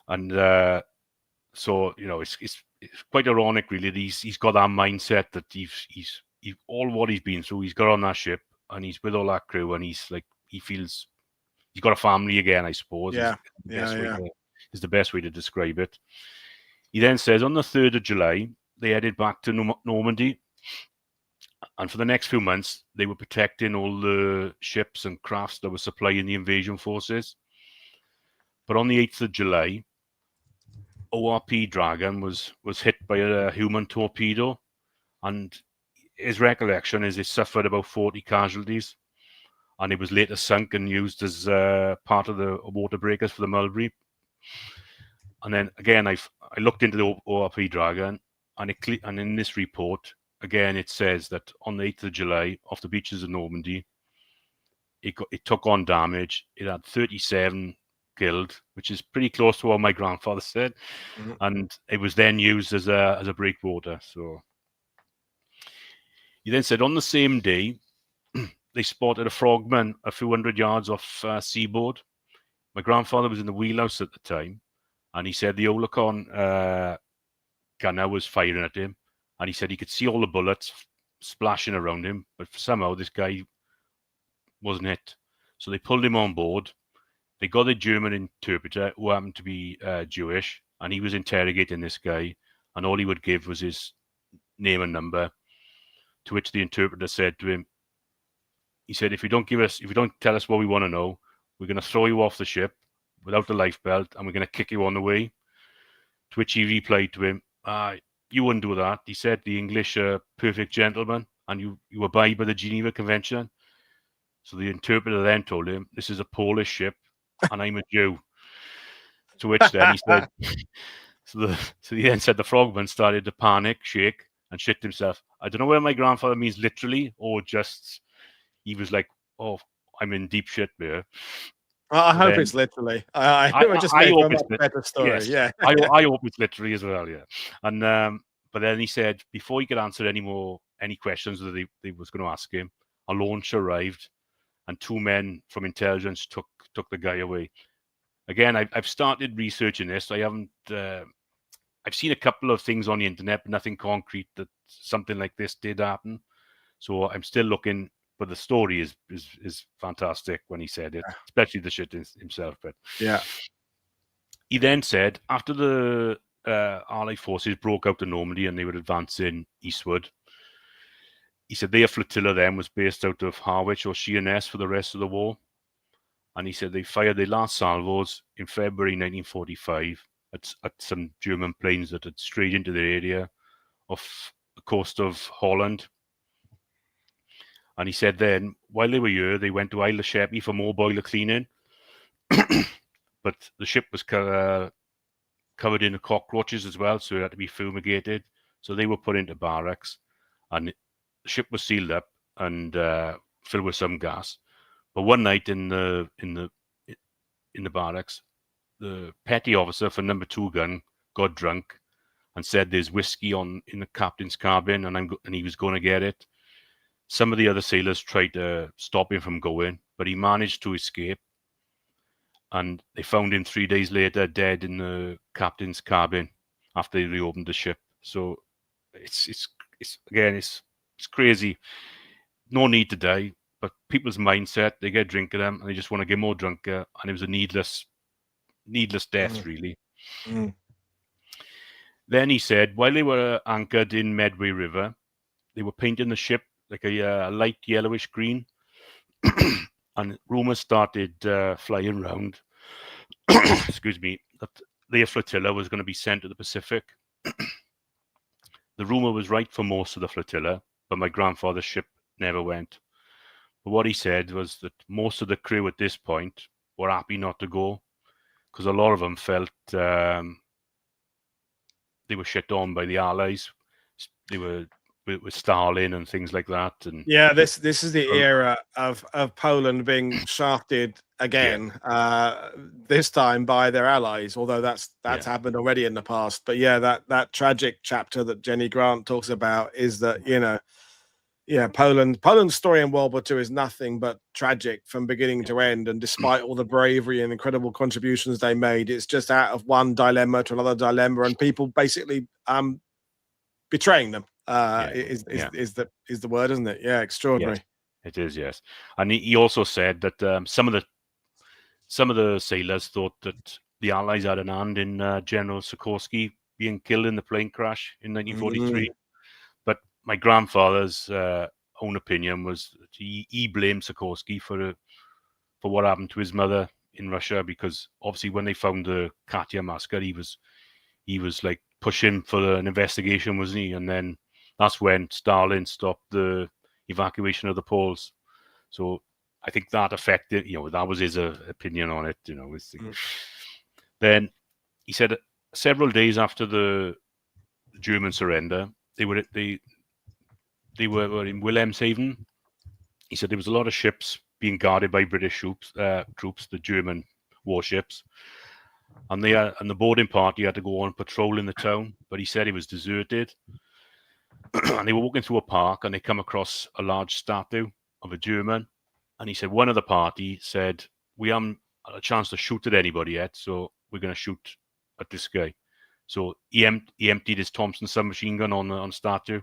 And so, it's quite ironic, really. He's got that mindset that he's all what he's been through. He's got on that ship and he's with all that crew, and he's like, he feels he's got a family again, I suppose. Is the best way to describe it. He then says on the 3rd of July, they headed back to Normandy. And for the next few months, they were protecting all the ships and crafts that were supplying the invasion forces. But on the 8th of July, ORP Dragon was hit by a human torpedo. And his recollection is it suffered about 40 casualties. And it was later sunk and used as part of the water breakers for the Mulberry. And then again, I looked into the ORP Dragon, and in this report, again, it says that on the 8th of July, off the beaches of Normandy, it took on damage. It had 37 killed, which is pretty close to what my grandfather said. Mm-hmm. And it was then used as a breakwater. So he then said on the same day, they spotted a frogman a few hundred yards off seaboard. My grandfather was in the wheelhouse at the time, and he said the Olicon gunner was firing at him, and he said he could see all the bullets splashing around him, but somehow this guy wasn't hit. So they pulled him on board. They got a German interpreter who happened to be Jewish, and he was interrogating this guy, and all he would give was his name and number, to which the interpreter said to him, he said, if you don't tell us what we want to know, we're going to throw you off the ship without the life belt, and we're going to kick you on the way. To which he replied to him, you wouldn't do that. He said the English are perfect gentlemen, and you abide by the Geneva Convention. So the interpreter then told him, this is a Polish ship, and I'm a Jew. To which then he said, so he then said the frogman started to panic, shake, and shit himself. I don't know whether my grandfather means literally or just he was like, oh, I'm in deep shit there. I hope it's literally. I hope it's a better story. Yes. Yeah, I hope it's literally as well. Yeah, and but then he said before he could answer any questions that they was going to ask him, a launch arrived, and 2 men from intelligence took the guy away. Again, I've started researching this. I haven't. I've seen a couple of things on the internet, but nothing concrete that something like this did happen. So I'm still looking, but the story is fantastic when he said it, especially the shit himself. But yeah, he then said after the Allied forces broke out of Normandy and they were advancing eastward, he said their flotilla then was based out of Harwich or Sheerness for the rest of the war. And he said they fired their last salvos in February 1945 at some German planes that had strayed into the area off the coast of Holland. And he said then, while they were here, they went to Isle of Sheppey for more boiler cleaning. But the ship was covered in cockroaches as well, so it had to be fumigated. So they were put into barracks, and the ship was sealed up and filled with some gas. But one night in the barracks, the petty officer for number 2 gun got drunk and said there's whiskey in the captain's cabin, and he was going to get it. Some of the other sailors tried to stop him from going, but he managed to escape. And they found him 3 days later dead in the captain's cabin after they reopened the ship. So it's crazy. No need to die, but people's mindset, they get drink of them and they just want to get more drunker, and it was a needless death, really. Then he said, while they were anchored in Medway River, they were painting the ship like a light yellowish green, and rumours started flying around, excuse me, that their flotilla was going to be sent to the Pacific. The rumour was right for most of the flotilla, but my grandfather's ship never went. But what he said was that most of the crew at this point were happy not to go, because a lot of them felt they were shit on by the Allies. They were with Stalin and things like that. And yeah, this is the era of Poland being shafted again, this time by their allies, although that's happened already in the past. But yeah, that tragic chapter that Jenny Grant talks about is that, you know, Poland's story in World War II is nothing but tragic from beginning to end. And despite all the bravery and incredible contributions they made, it's just out of one dilemma to another dilemma, and people basically betraying them is the word, isn't it? Yeah, extraordinary. Yes, it is, yes. And he also said that some of the sailors thought that the Allies had an hand in General Sikorsky being killed in the plane crash in 1943. But my grandfather's own opinion was that he blamed Sikorsky for what happened to his mother in Russia, because obviously when they found the Katya massacre, he was like pushing for an investigation, wasn't he? And then that's when Stalin stopped the evacuation of the Poles. So I think that affected, that was his opinion on it, Then he said several days after the German surrender, they were in Wilhelmshaven. He said there was a lot of ships being guarded by British troops, the German warships. And the boarding party had to go on patrol in the town, but he said it was deserted. And they were walking through a park, and they come across a large statue of a German. And he said one of the party said, "We haven't had a chance to shoot at anybody yet, so we're going to shoot at this guy." So he emptied his Thompson submachine gun on the statue.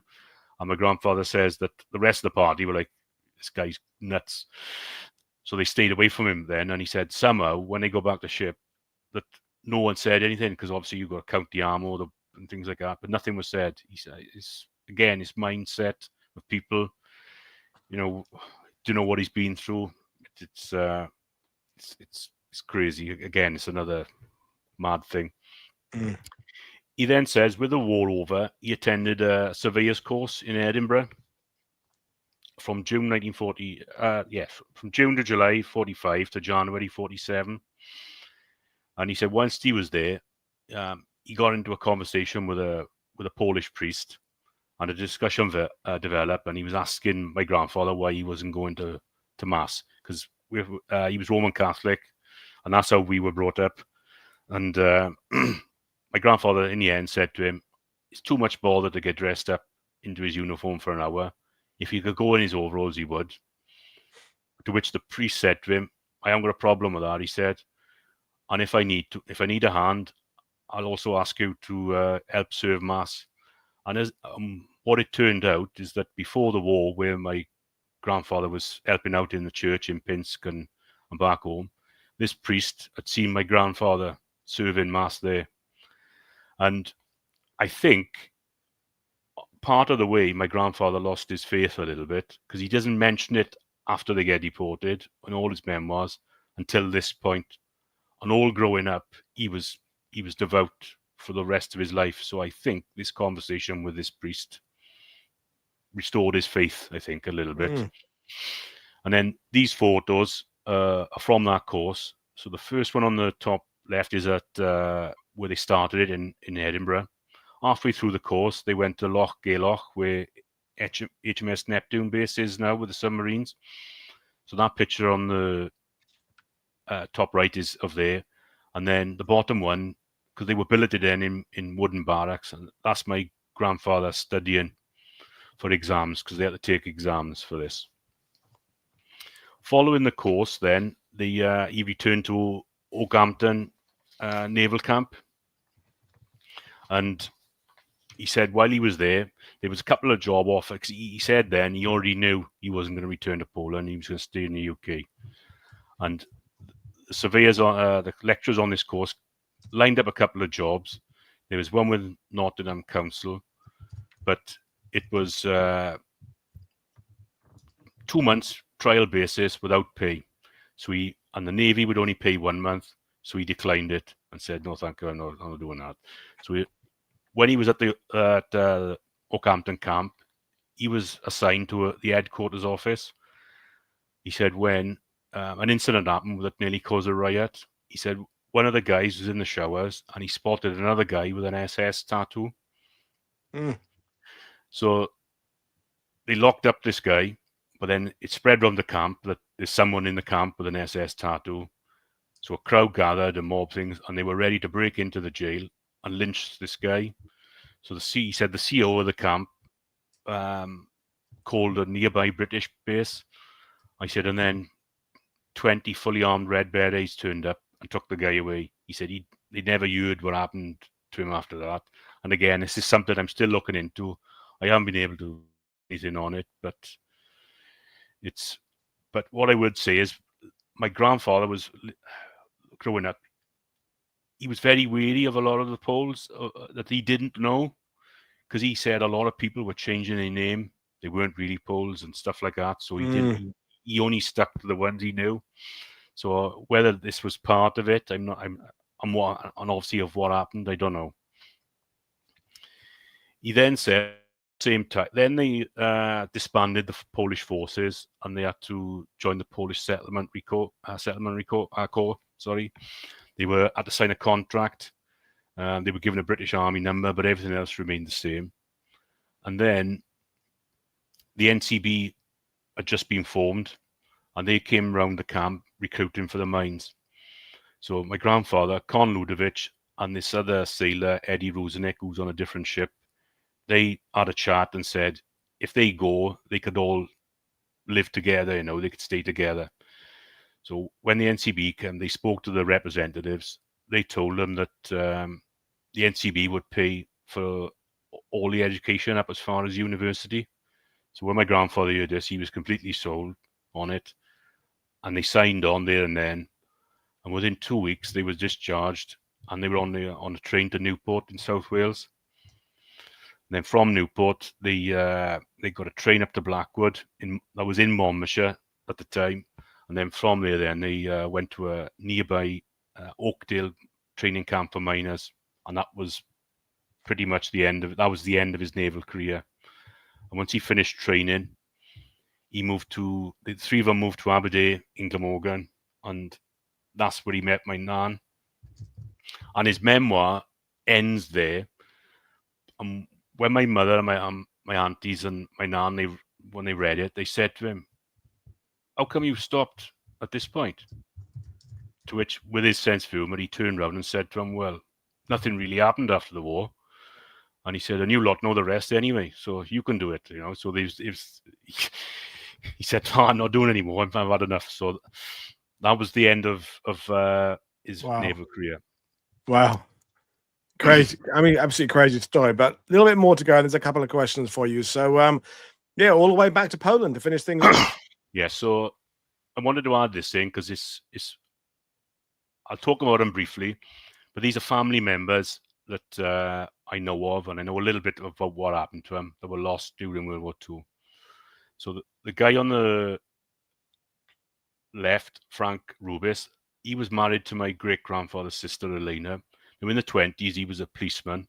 And my grandfather says that the rest of the party were like, "This guy's nuts." So they stayed away from him then. And he said somehow when they go back to ship, that no one said anything, because obviously you've got to count the ammo and things like that, but nothing was said. He said, his mindset of people, do know what he's been through. It's crazy. Again, it's another mad thing. He then says, with the war over, he attended a surveyor's course in Edinburgh from June 1940. From June to July 45 to January 47. And he said whilst he was there, he got into a conversation with a Polish priest, and a discussion developed. And he was asking my grandfather why he wasn't going to mass, because he was Roman Catholic, and that's how we were brought up. And my grandfather, in the end, said to him, "It's too much bother to get dressed up into his uniform for an hour. If he could go in his overalls, he would." To which the priest said to him, "I haven't got a problem with that," he said. "And if I need a hand, I'll also ask you to help serve mass." And as what it turned out is that before the war, where my grandfather was helping out in the church in Pinsk and back home, this priest had seen my grandfather serving mass there. And I think part of the way my grandfather lost his faith a little bit, because he doesn't mention it after they get deported in all his memoirs until this point. And all growing up, he was devout for the rest of his life. So I think this conversation with this priest restored his faith, I think, a little bit. And then these photos are from that course. So the first one on the top left is at where they started it in Edinburgh. Halfway through the course, they went to Loch Gaelloch, where HMS Neptune base is now with the submarines. So that picture on the top right is of there. And then the bottom one, because they were billeted then in wooden barracks, and that's my grandfather studying for exams, because they had to take exams for this. Following the course, then he returned to Oakhampton Naval Camp, and he said while he was there was a couple of job offers. He said then he already knew he wasn't going to return to Poland; he was going to stay in the UK. And the surveyors, the lecturers on this course, lined up a couple of jobs. There was one with Nottingham Council, but it was 2 months trial basis without pay. So and the Navy would only pay 1 month, so he declined it and said, "No, thank you, I'm not doing that." So when he was at the Oakhampton camp, he was assigned to the headquarters office. He said when an incident happened that nearly caused a riot, he said one of the guys was in the showers and he spotted another guy with an SS tattoo. So they locked up this guy, but then it spread around the camp that there's someone in the camp with an SS tattoo. So a crowd gathered and mob things, and they were ready to break into the jail and lynch this guy. So he said the CO of the camp called a nearby British base. I said, and then 20 fully armed Red Berets turned up and took the guy away. He said they never heard what happened to him after that. And again, this is something I'm still looking into. I haven't been able to do anything on it, but what I would say is my grandfather was growing up. He was very wary of a lot of the Poles that he didn't know, because he said a lot of people were changing their name. They weren't really Poles and stuff like that. So he didn't. He only stuck to the ones he knew. So whether this was part of it, I'm obviously of what happened, I don't know. He then said, same time, then they disbanded the Polish forces and they had to join the Polish settlement corps. Sorry, they had to sign a contract. They were given a British Army number, but everything else remained the same. And then the NCB had just been formed, and they came around the camp recruiting for the mines. So my grandfather, Con Ludovic, and this other sailor, Eddie Rosenek, who's on a different ship, they had a chat and said if they go, they could all live together, they could stay together. So when the NCB came, they spoke to the representatives. They told them that the NCB would pay for all the education up as far as university. So when my grandfather heard this, he was completely sold on it. And they signed on there and then. And within 2 weeks, they were discharged and they were on a train to Newport in South Wales. And then from Newport, they got a train up to Blackwood. That was in Monmouthshire at the time. And then from there, they went to a nearby Oakdale training camp for miners. And that was pretty much the end of it. That was the end of his naval career. And once he finished training, the three of them moved to Aberdeen in Glamorgan, and that's where he met my nan. And his memoir ends there. And when my mother and my aunties and my nan, when they read it, they said to him, "How come you stopped at this point?" To which, with his sense of humour, he turned around and said to him, "Well, nothing really happened after the war." And he said, "And you lot know the rest anyway, so you can do it." So he said, "No, I'm not doing it anymore. I've had enough." So that was the end of his naval career. Wow. Crazy. I mean, absolutely crazy story, but a little bit more to go. There's a couple of questions for you. So, yeah, all the way back to Poland to finish things off. Yeah, so I wanted to add this thing because it's I'll talk about them briefly, but these are family members that I know of, and I know a little bit about what happened to them that were lost during World War II. So the guy on the left, Frank Rubis, he was married to my great-grandfather's sister, Elena. Now, in the 20s, he was a policeman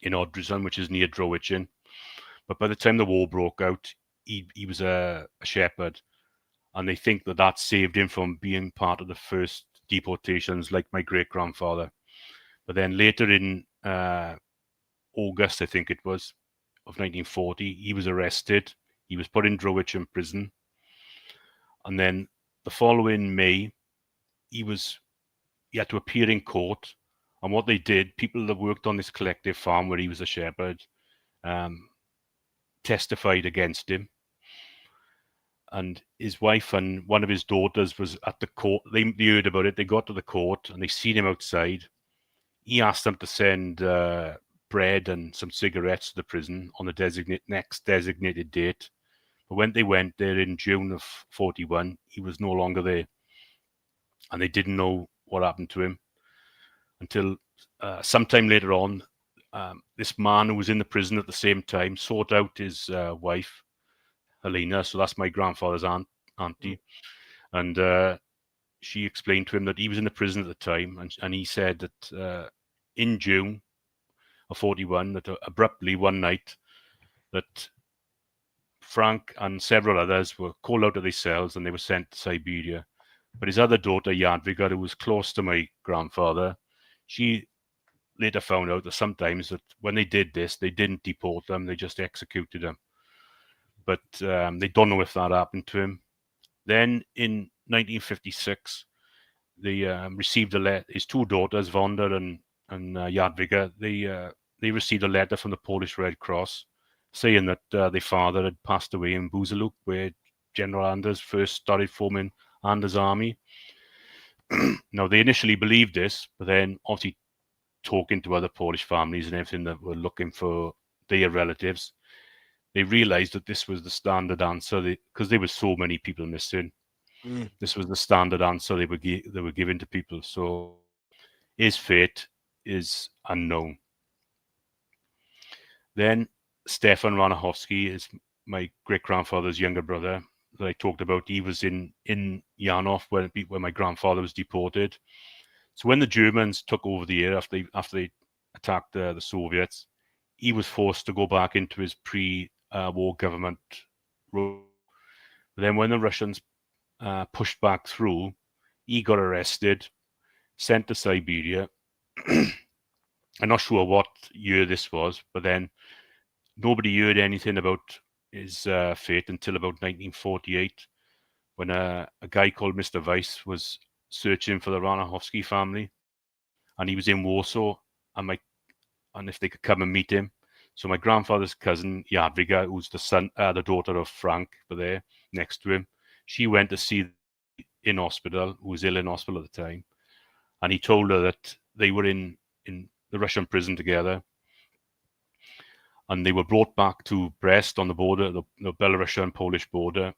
in Odryzon, which is near Drowichin. But by the time the war broke out, he was a shepherd. And they think that saved him from being part of the first deportations like my great-grandfather. But then later in August, I think it was, of 1940, he was arrested. He was put in Drowichin prison. And then the following May, he had to appear in court. And what they did, people that worked on this collective farm where he was a shepherd, testified against him. And his wife and one of his daughters was at the court. They heard about it. They got to the court and they seen him outside. He asked them to send bread and some cigarettes to the prison on the next designated date. But when they went there in June of 41, he was no longer there. And they didn't know what happened to him until sometime later on. This man who was in the prison at the same time sought out his wife, Helena, so that's my grandfather's auntie, and she explained to him that he was in the prison at the time, and he said that in June of 41, that abruptly one night, that Frank and several others were called out of their cells and they were sent to Siberia. But his other daughter, Jadwiga, who was close to my grandfather, she later found out that sometimes that when they did this, they didn't deport them, they just executed them. But they don't know if that happened to him. Then in 1956, they received a letter. His two daughters, Vonda and Jadwiga, they received a letter from the Polish Red Cross saying that their father had passed away in Buzaluk, where General Anders first started forming Anders' army. Now, they initially believed this, but then obviously talking to other Polish families and everything that were looking for their relatives, they realized that this was the standard answer because there were so many people missing. This was the standard answer they were giving to people. So his fate is unknown. Then Stefan Ranachowski is my great-grandfather's younger brother that I talked about. He was in Janov where my grandfather was deported. So when the Germans took over the area after they attacked the Soviets, he was forced to go back into his pre-war government role. But then when the Russians pushed back through, he got arrested, sent to Siberia. I'm not sure what year this was, but then nobody heard anything about his fate until about 1948, when a guy called Mr. Weiss was searching for the Ranachowski family, and he was in Warsaw, and if they could come and meet him. So my grandfather's cousin Jadwiga, who's the daughter of Frank, were there next to him. She went to see in hospital, who was ill in hospital at the time, and he told her that they were in the Russian prison together, and they were brought back to Brest on the border, the Belarusian Polish border,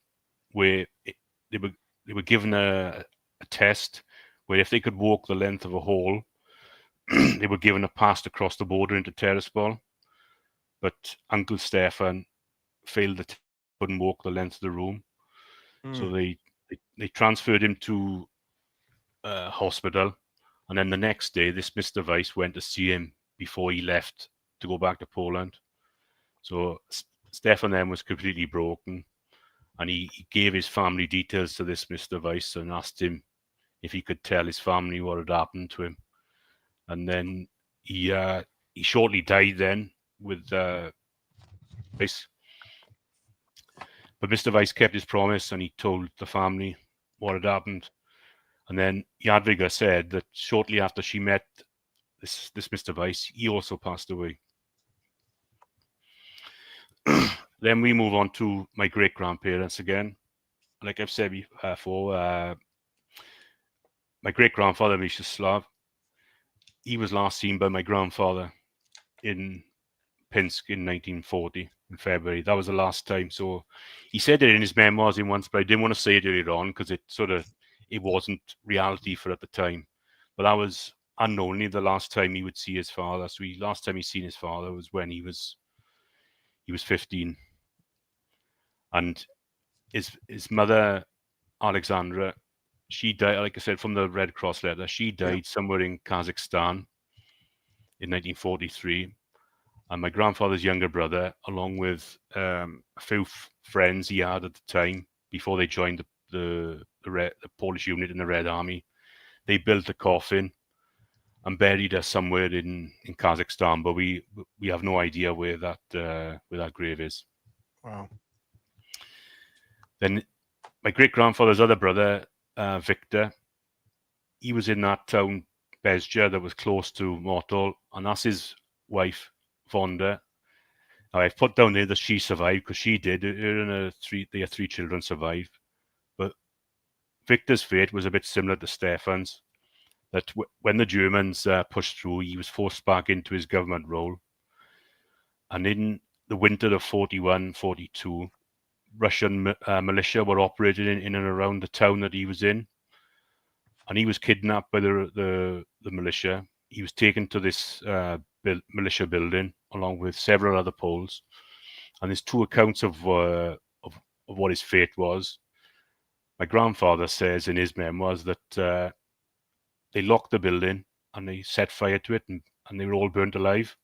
where they were given a test where if they could walk the length of a hall, they were given a pass to cross the border into Tiraspol. But Uncle Stefan failed the test, couldn't walk the length of the room. So they transferred him to hospital, and then the next day, this Mr. Weiss went to see him before he left to go back to Poland. So Stefan then was completely broken, and he gave his family details to this Mr. Weiss and asked him if he could tell his family what had happened to him. And then he shortly died then with Weiss. But Mr. Weiss kept his promise, and he told the family what had happened. And then Jadwiga said that shortly after she met this Mr. Weiss, he also passed away. Then we move on to my great-grandparents again. Like I've said before, my great-grandfather, Mr. Slav, he was last seen by my grandfather in Pinsk in 1940 in February. That was the last time. So he said it in his memoirs in once, but I didn't want to say it earlier on because it wasn't reality for at the time. But that was unknowingly the last time he would see his father. So last time he seen his father was when he was 15, and his mother Alexandra, she died, like I said, from the Red Cross letter. She died somewhere in Kazakhstan in 1943. And my grandfather's younger brother, along with a few friends he had at the time before they joined the Polish unit in the Red Army, they built a coffin and buried her somewhere in Kazakhstan. But we have no idea where that grave is. Wow. Then my great grandfather's other brother, Victor, he was in that town Persia that was close to Mortal, and that's his wife Vonda. Now, I've put down there that she survived because she did. Her and their three children survived. But Victor's fate was a bit similar to Stefan's. That when the Germans pushed through, he was forced back into his government role. And in the winter of 41-42, Russian militia were operating in and around the town that he was in. And he was kidnapped by the militia. He was taken to this militia building along with several other Poles. And there's two accounts of what his fate was. My grandfather says in his memoirs that they locked the building and they set fire to it, and they were all burnt alive.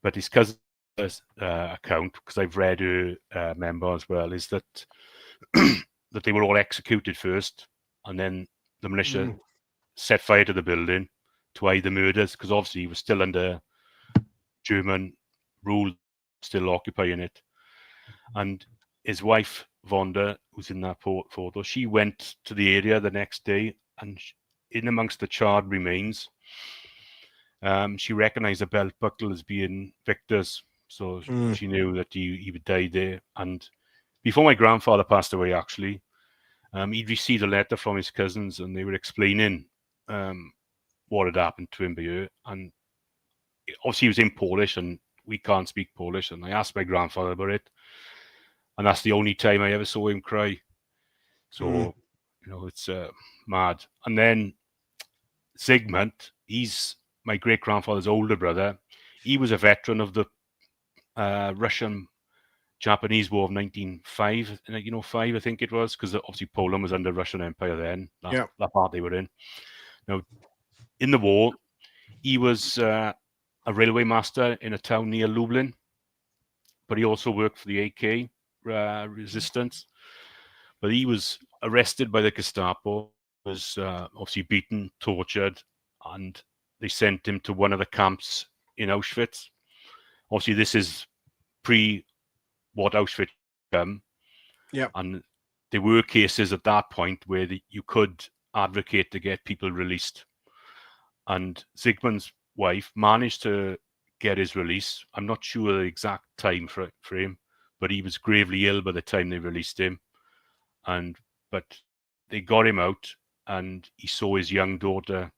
But his cousin's account, because I've read her memoir as well, is that that they were all executed first, and then the militia set fire to the building to hide the murders, because obviously he was still under German rule, still occupying it. And his wife, Vonda, who's in that photo, she went to the area the next day, and in amongst the charred remains, she recognized the belt buckle as being Victor's. So she knew that he would die there. And before my grandfather passed away, actually, he'd received a letter from his cousins, and they were explaining what had happened to him by her. And obviously he was in Polish, and we can't speak Polish. And I asked my grandfather about it, and that's the only time I ever saw him cry. So, it's mad. And then Zygmunt, he's my great-grandfather's older brother. He was a veteran of the Russian-Japanese War of 1905, I think it was, because obviously Poland was under Russian Empire then, that part they were in. Now, in the war, he was a railway master in a town near Lublin, but he also worked for the AK resistance. But he was arrested by the Gestapo, was obviously beaten, tortured, and they sent him to one of the camps in Auschwitz. Obviously, this is pre what Auschwitz became. And there were cases at that point where you could advocate to get people released. And Zygmunt's wife managed to get his release. I'm not sure the exact time frame, but he was gravely ill by the time they released him. But they got him out, and he saw his young daughter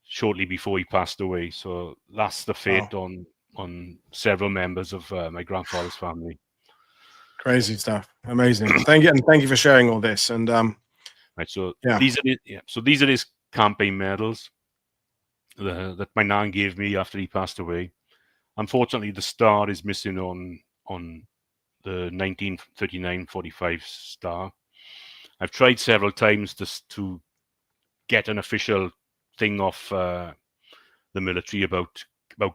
shortly before he passed away. So that's the fate on several members of my grandfather's family. Crazy stuff. Amazing. Thank you for sharing all this. And right, so these are his campaign medals that my nan gave me after he passed away. Unfortunately, the star is missing on the 1939-45 star. I've tried several times to get an official thing off the military about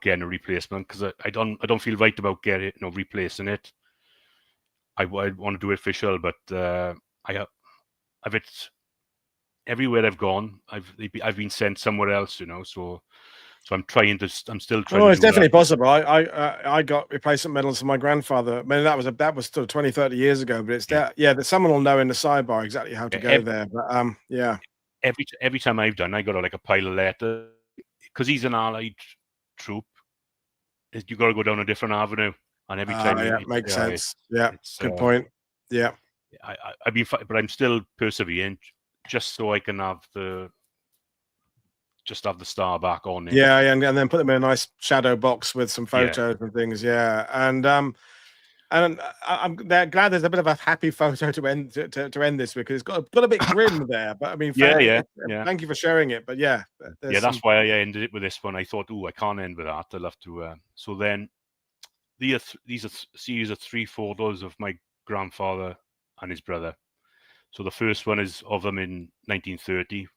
getting a replacement, because I don't feel right about replacing it. I want to do it official, but I've it everywhere I've gone. I've been sent somewhere else, so I'm still trying. Oh, it's definitely possible. I got replacement medals for my grandfather. I mean, that was sort of 20, 30 years ago, but it's that someone will know in the sidebar exactly how to go there. But every time I've done, I got a pile of letters, because he's an allied troop. You got to go down a different avenue, and every time makes sense. Good point. But I'm still persevering, just so I can have the just have the star back on it. Yeah, and then put them in a nice shadow box with some photos and things. Yeah, and I'm glad there's a bit of a happy photo to end this because it's got a bit grim there. But I mean, thank you for sharing it. But yeah, that's why I ended it with this one. I thought, I can't end with that. I'll have to. So then, these are a series of 3 photos of my grandfather and his brother. So the first one is of them in 1930.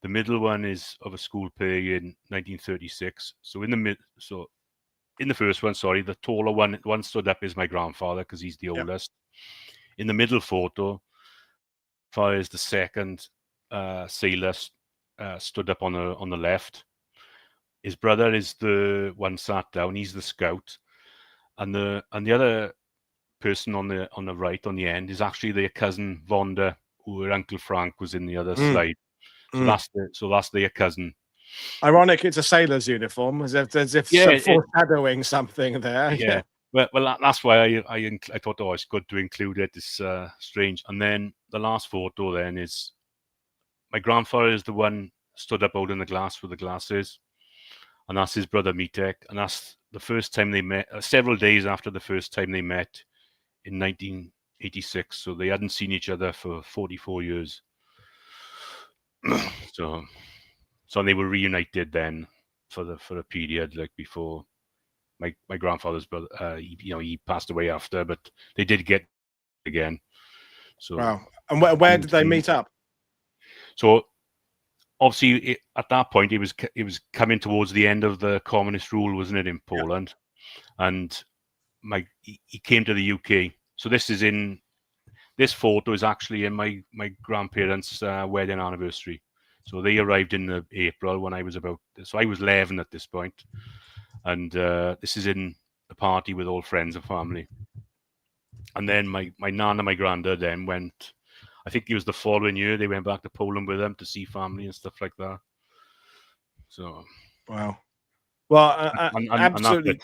The middle one is of a school play in 1936. So in the first one, the taller one stood up is my grandfather because he's the oldest. In the middle photo, father is the second sailor, stood up on the left. His brother is the one sat down. He's the scout, and the other person on the right on the end is actually their cousin Vonda, who her Uncle Frank was in the other slide. So that's their cousin. Ironic, it's a sailor's uniform, as if foreshadowing something there. Yeah. Well, that's why I thought, it's good to include it. It's strange. And then the last photo then is my grandfather is the one stood up holding the glass with the glasses, and that's his brother Mitek, and that's the first time they met. Several days after the first time they met in 1986, so they hadn't seen each other for 44 years. So they were reunited then for a period like before my grandfather's brother. He passed away after, but they did get again. So wow. And where did they meet up? So obviously at that point it was coming towards the end of the communist rule, wasn't it, in Poland? And he came to the UK. So this photo is actually in my grandparents' wedding anniversary. So they arrived in April when I was I was 11 at this point. And this is in a party with all friends and family. And then my nan and my granddad then went, I think it was the following year, they went back to Poland with them to see family and stuff like that. So. Wow. Well, absolutely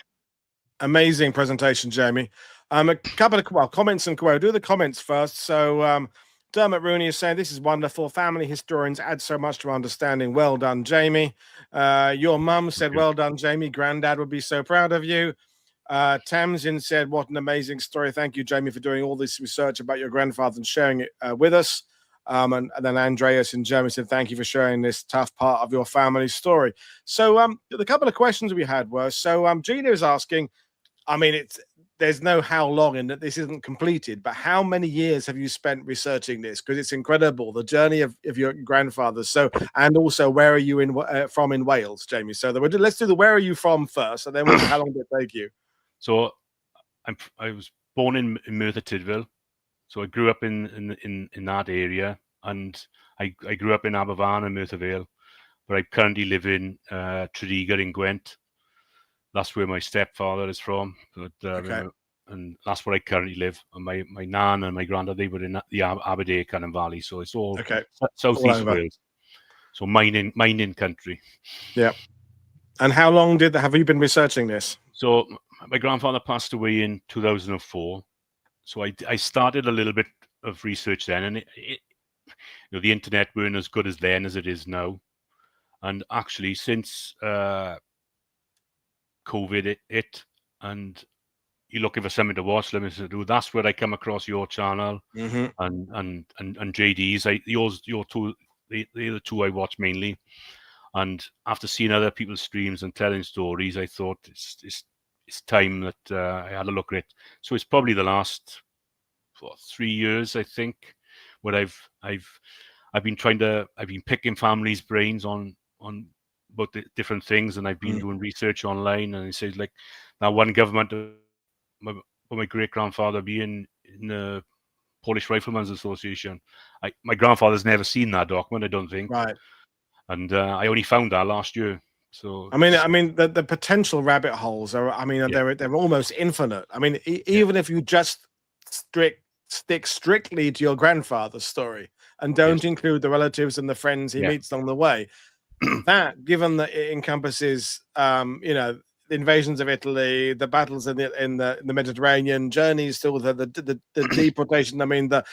amazing presentation, Jamie. A couple of comments and quote. Do the comments first. So Dermot Rooney is saying, this is wonderful. Family historians add so much to understanding. Well done, Jamie. Your mum said, well done, Jamie. Grandad would be so proud of you. Tamsin said, what an amazing story. Thank you, Jamie, for doing all this research about your grandfather and sharing it with us. And then Andreas in Germany said, thank you for sharing this tough part of your family story. So the couple of questions we had were, Gina is asking, I mean, there's no how long in that this isn't completed, but how many years have you spent researching this? Because it's incredible, the journey of your grandfather. So, and also, where are you from in Wales, Jamie? So let's do the where are you from first, and then we'll do how long did it take you? So I was born in Merthyr Tydfil. So I grew up in that area, and I grew up in Aberfan and Merthyr Vale, but I currently live in Tredegar in Gwent. That's where my stepfather is from, and that's where I currently live. And my nan and my granddad, they were in the Aberdeen kind of valley, so it's all southeast Wales. So mining country. Yeah. And how long have you been researching this? So my grandfather passed away in 2004. So I started a little bit of research then, and the internet weren't as good as then as it is now. And actually, since COVID hit, and you're looking for something to watch, let me say, that's where I come across your channel and JD's. Your two, they're the two I watch mainly. And after seeing other people's streams and telling stories, I thought it's time that I had a look at it. So it's probably the last 3 years, I think, where I've been picking families' brains on about the different things, and I've been doing research online. And it says like now one government, my great grandfather being in the Polish Riflemen's Association. My grandfather's never seen that document, I don't think. Right. And I only found that last year. So I mean, the potential rabbit holes are. I mean, they're almost infinite. I mean, even if you just stick strictly to your grandfather's story and don't include the relatives and the friends he meets along the way, that, given that it encompasses, the invasions of Italy, the battles in the Mediterranean, journeys to the deportation. I mean, the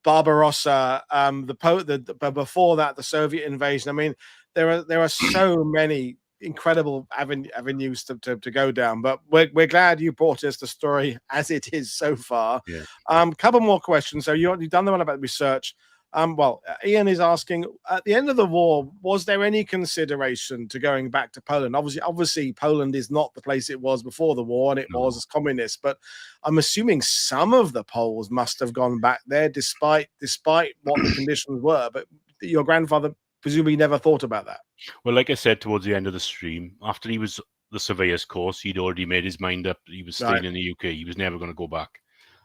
Barbarossa, before that, the Soviet invasion. I mean, there are so many incredible avenues to go down, but we're glad you brought us the story as it is so far. Yeah. Couple more questions. So you've done the one about research. Well, Ian is asking, at the end of the war, was there any consideration to going back to Poland? Obviously, Poland is not the place it was before the war, and it was as communist. But I'm assuming some of the Poles must have gone back there, despite what the conditions were. But your grandfather presumably never thought about that. Well, like I said towards the end of the stream, after he was the surveyor's course, he'd already made his mind up. He was staying in the UK. He was never going to go back.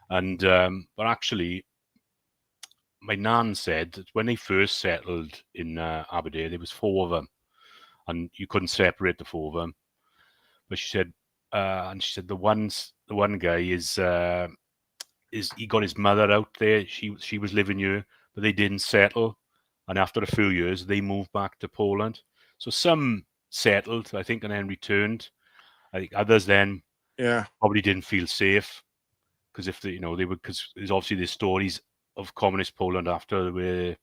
And but actually, my nan said that when they first settled in Aberdeen, there was 4 of them, and you couldn't separate the 4 of them. But she said, the one guy is he got his mother out there. She was living here, but they didn't settle, and after a few years, they moved back to Poland. So some settled, I think, and then returned. I think others then probably didn't feel safe because if they were, because there's obviously the stories of communist Poland after where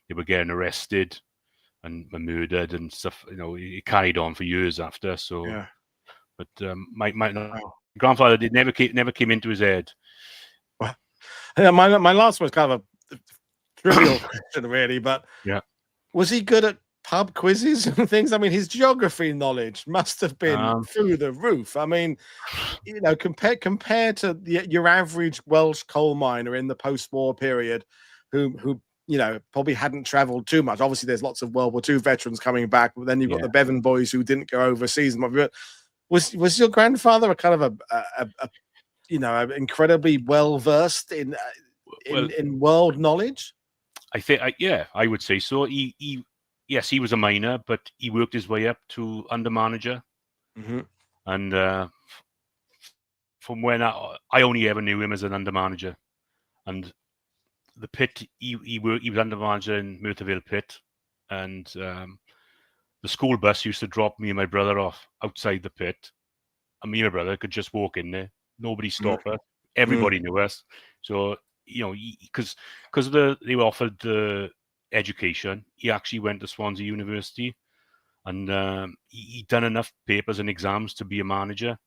they were getting arrested and murdered and stuff. It carried on for years after. So, but my grandfather never came into his head. Well, my last one was kind of a trivial question, really, but was he good at pub quizzes and things? I mean, his geography knowledge must have been through the roof. I mean, compared to your average Welsh coal miner in the post-war period, who probably hadn't travelled too much. Obviously, there's lots of World War II veterans coming back, but then you've got the Bevan boys who didn't go overseas. Was your grandfather a kind of a incredibly well versed in world knowledge? I think, I would say so. Yes, he was a miner, but he worked his way up to under manager. And from when I only ever knew him as an under manager, and the pit he was under manager in Merthyr Pit, and the school bus used to drop me and my brother off outside the pit, and me and my brother could just walk in there. Nobody stopped us. Everybody knew us. So because they were offered the education, he actually went to Swansea University, and he'd done enough papers and exams to be a manager.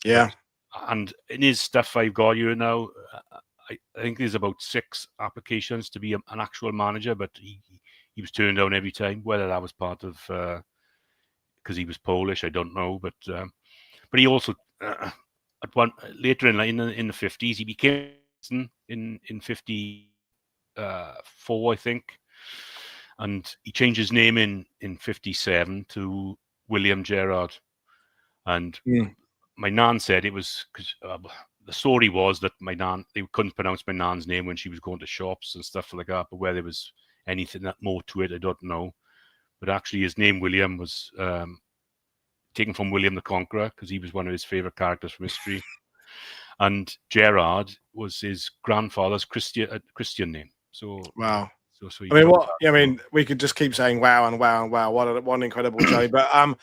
And in his stuff I've got here now, I think there's about 6 applications to be an actual manager, but he was turned down every time. Whether that was part of because he was Polish, I don't know. But he also later in the 50s, he became in 54, I think, and he changed his name in 57 to William Gerard. And my nan said it was because the story was that they couldn't pronounce my nan's name when she was going to shops and stuff like that. But whether there was anything more to it, I don't know. But actually, his name William was taken from William the Conqueror because he was one of his favorite characters from history. And Gerard was his grandfather's Christian name. So wow. So I mean, we could just keep saying wow and wow and wow. What an incredible journey. But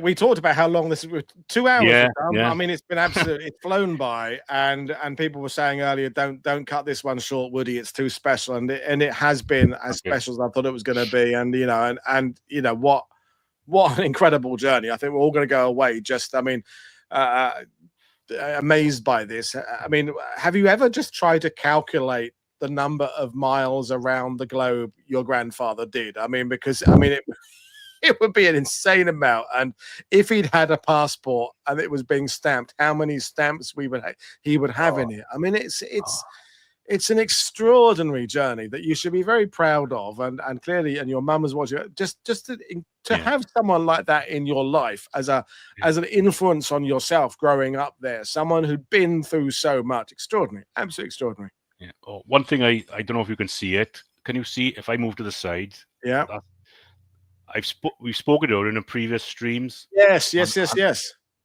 we talked about how long this is. 2 hours. I mean, it's been absolutely it's flown by, and people were saying earlier, don't cut this one short, Woody. It's too special, and it has been as special as I thought it was going to be. And what an incredible journey. I think we're all going to go away just, amazed by this. I mean, have you ever just tried to calculate the number of miles around the globe your grandfather did? I mean, because it would be an insane amount. And if he'd had a passport and it was being stamped, how many stamps he would have in it? I mean, it's an extraordinary journey that you should be very proud of. And clearly, and your mum was watching, just to have someone like that in your life as an influence on yourself growing up there, someone who'd been through so much. Extraordinary, absolutely extraordinary. Yeah. Oh, one thing I don't know if you can see it. Can you see if I move to the side? Yeah. We've spoken about it in previous streams. Yes.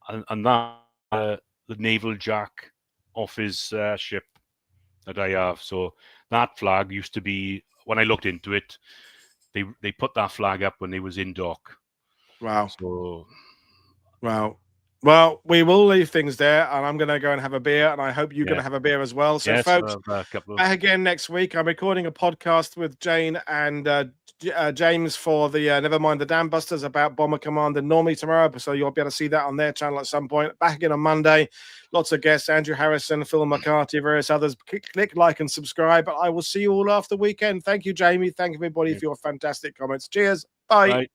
And that the naval jack off his ship that I have. So that flag used to be, when I looked into it, they put that flag up when they was in dock. Wow. So wow. Well, we will leave things there, and I'm going to go and have a beer, and I hope you're going to have a beer as well. So, yes, folks, a couple of... back again next week. I'm recording a podcast with Jane and James for the Never Mind the Dam Busters about Bomber Commander Normandy tomorrow, so you'll be able to see that on their channel at some point. Back again on Monday. Lots of guests, Andrew Harrison, Phil McCarthy, various others. Click like and subscribe, but I will see you all after the weekend. Thank you, Jamie. Thank you, everybody, for your fantastic comments. Cheers. Bye. Bye.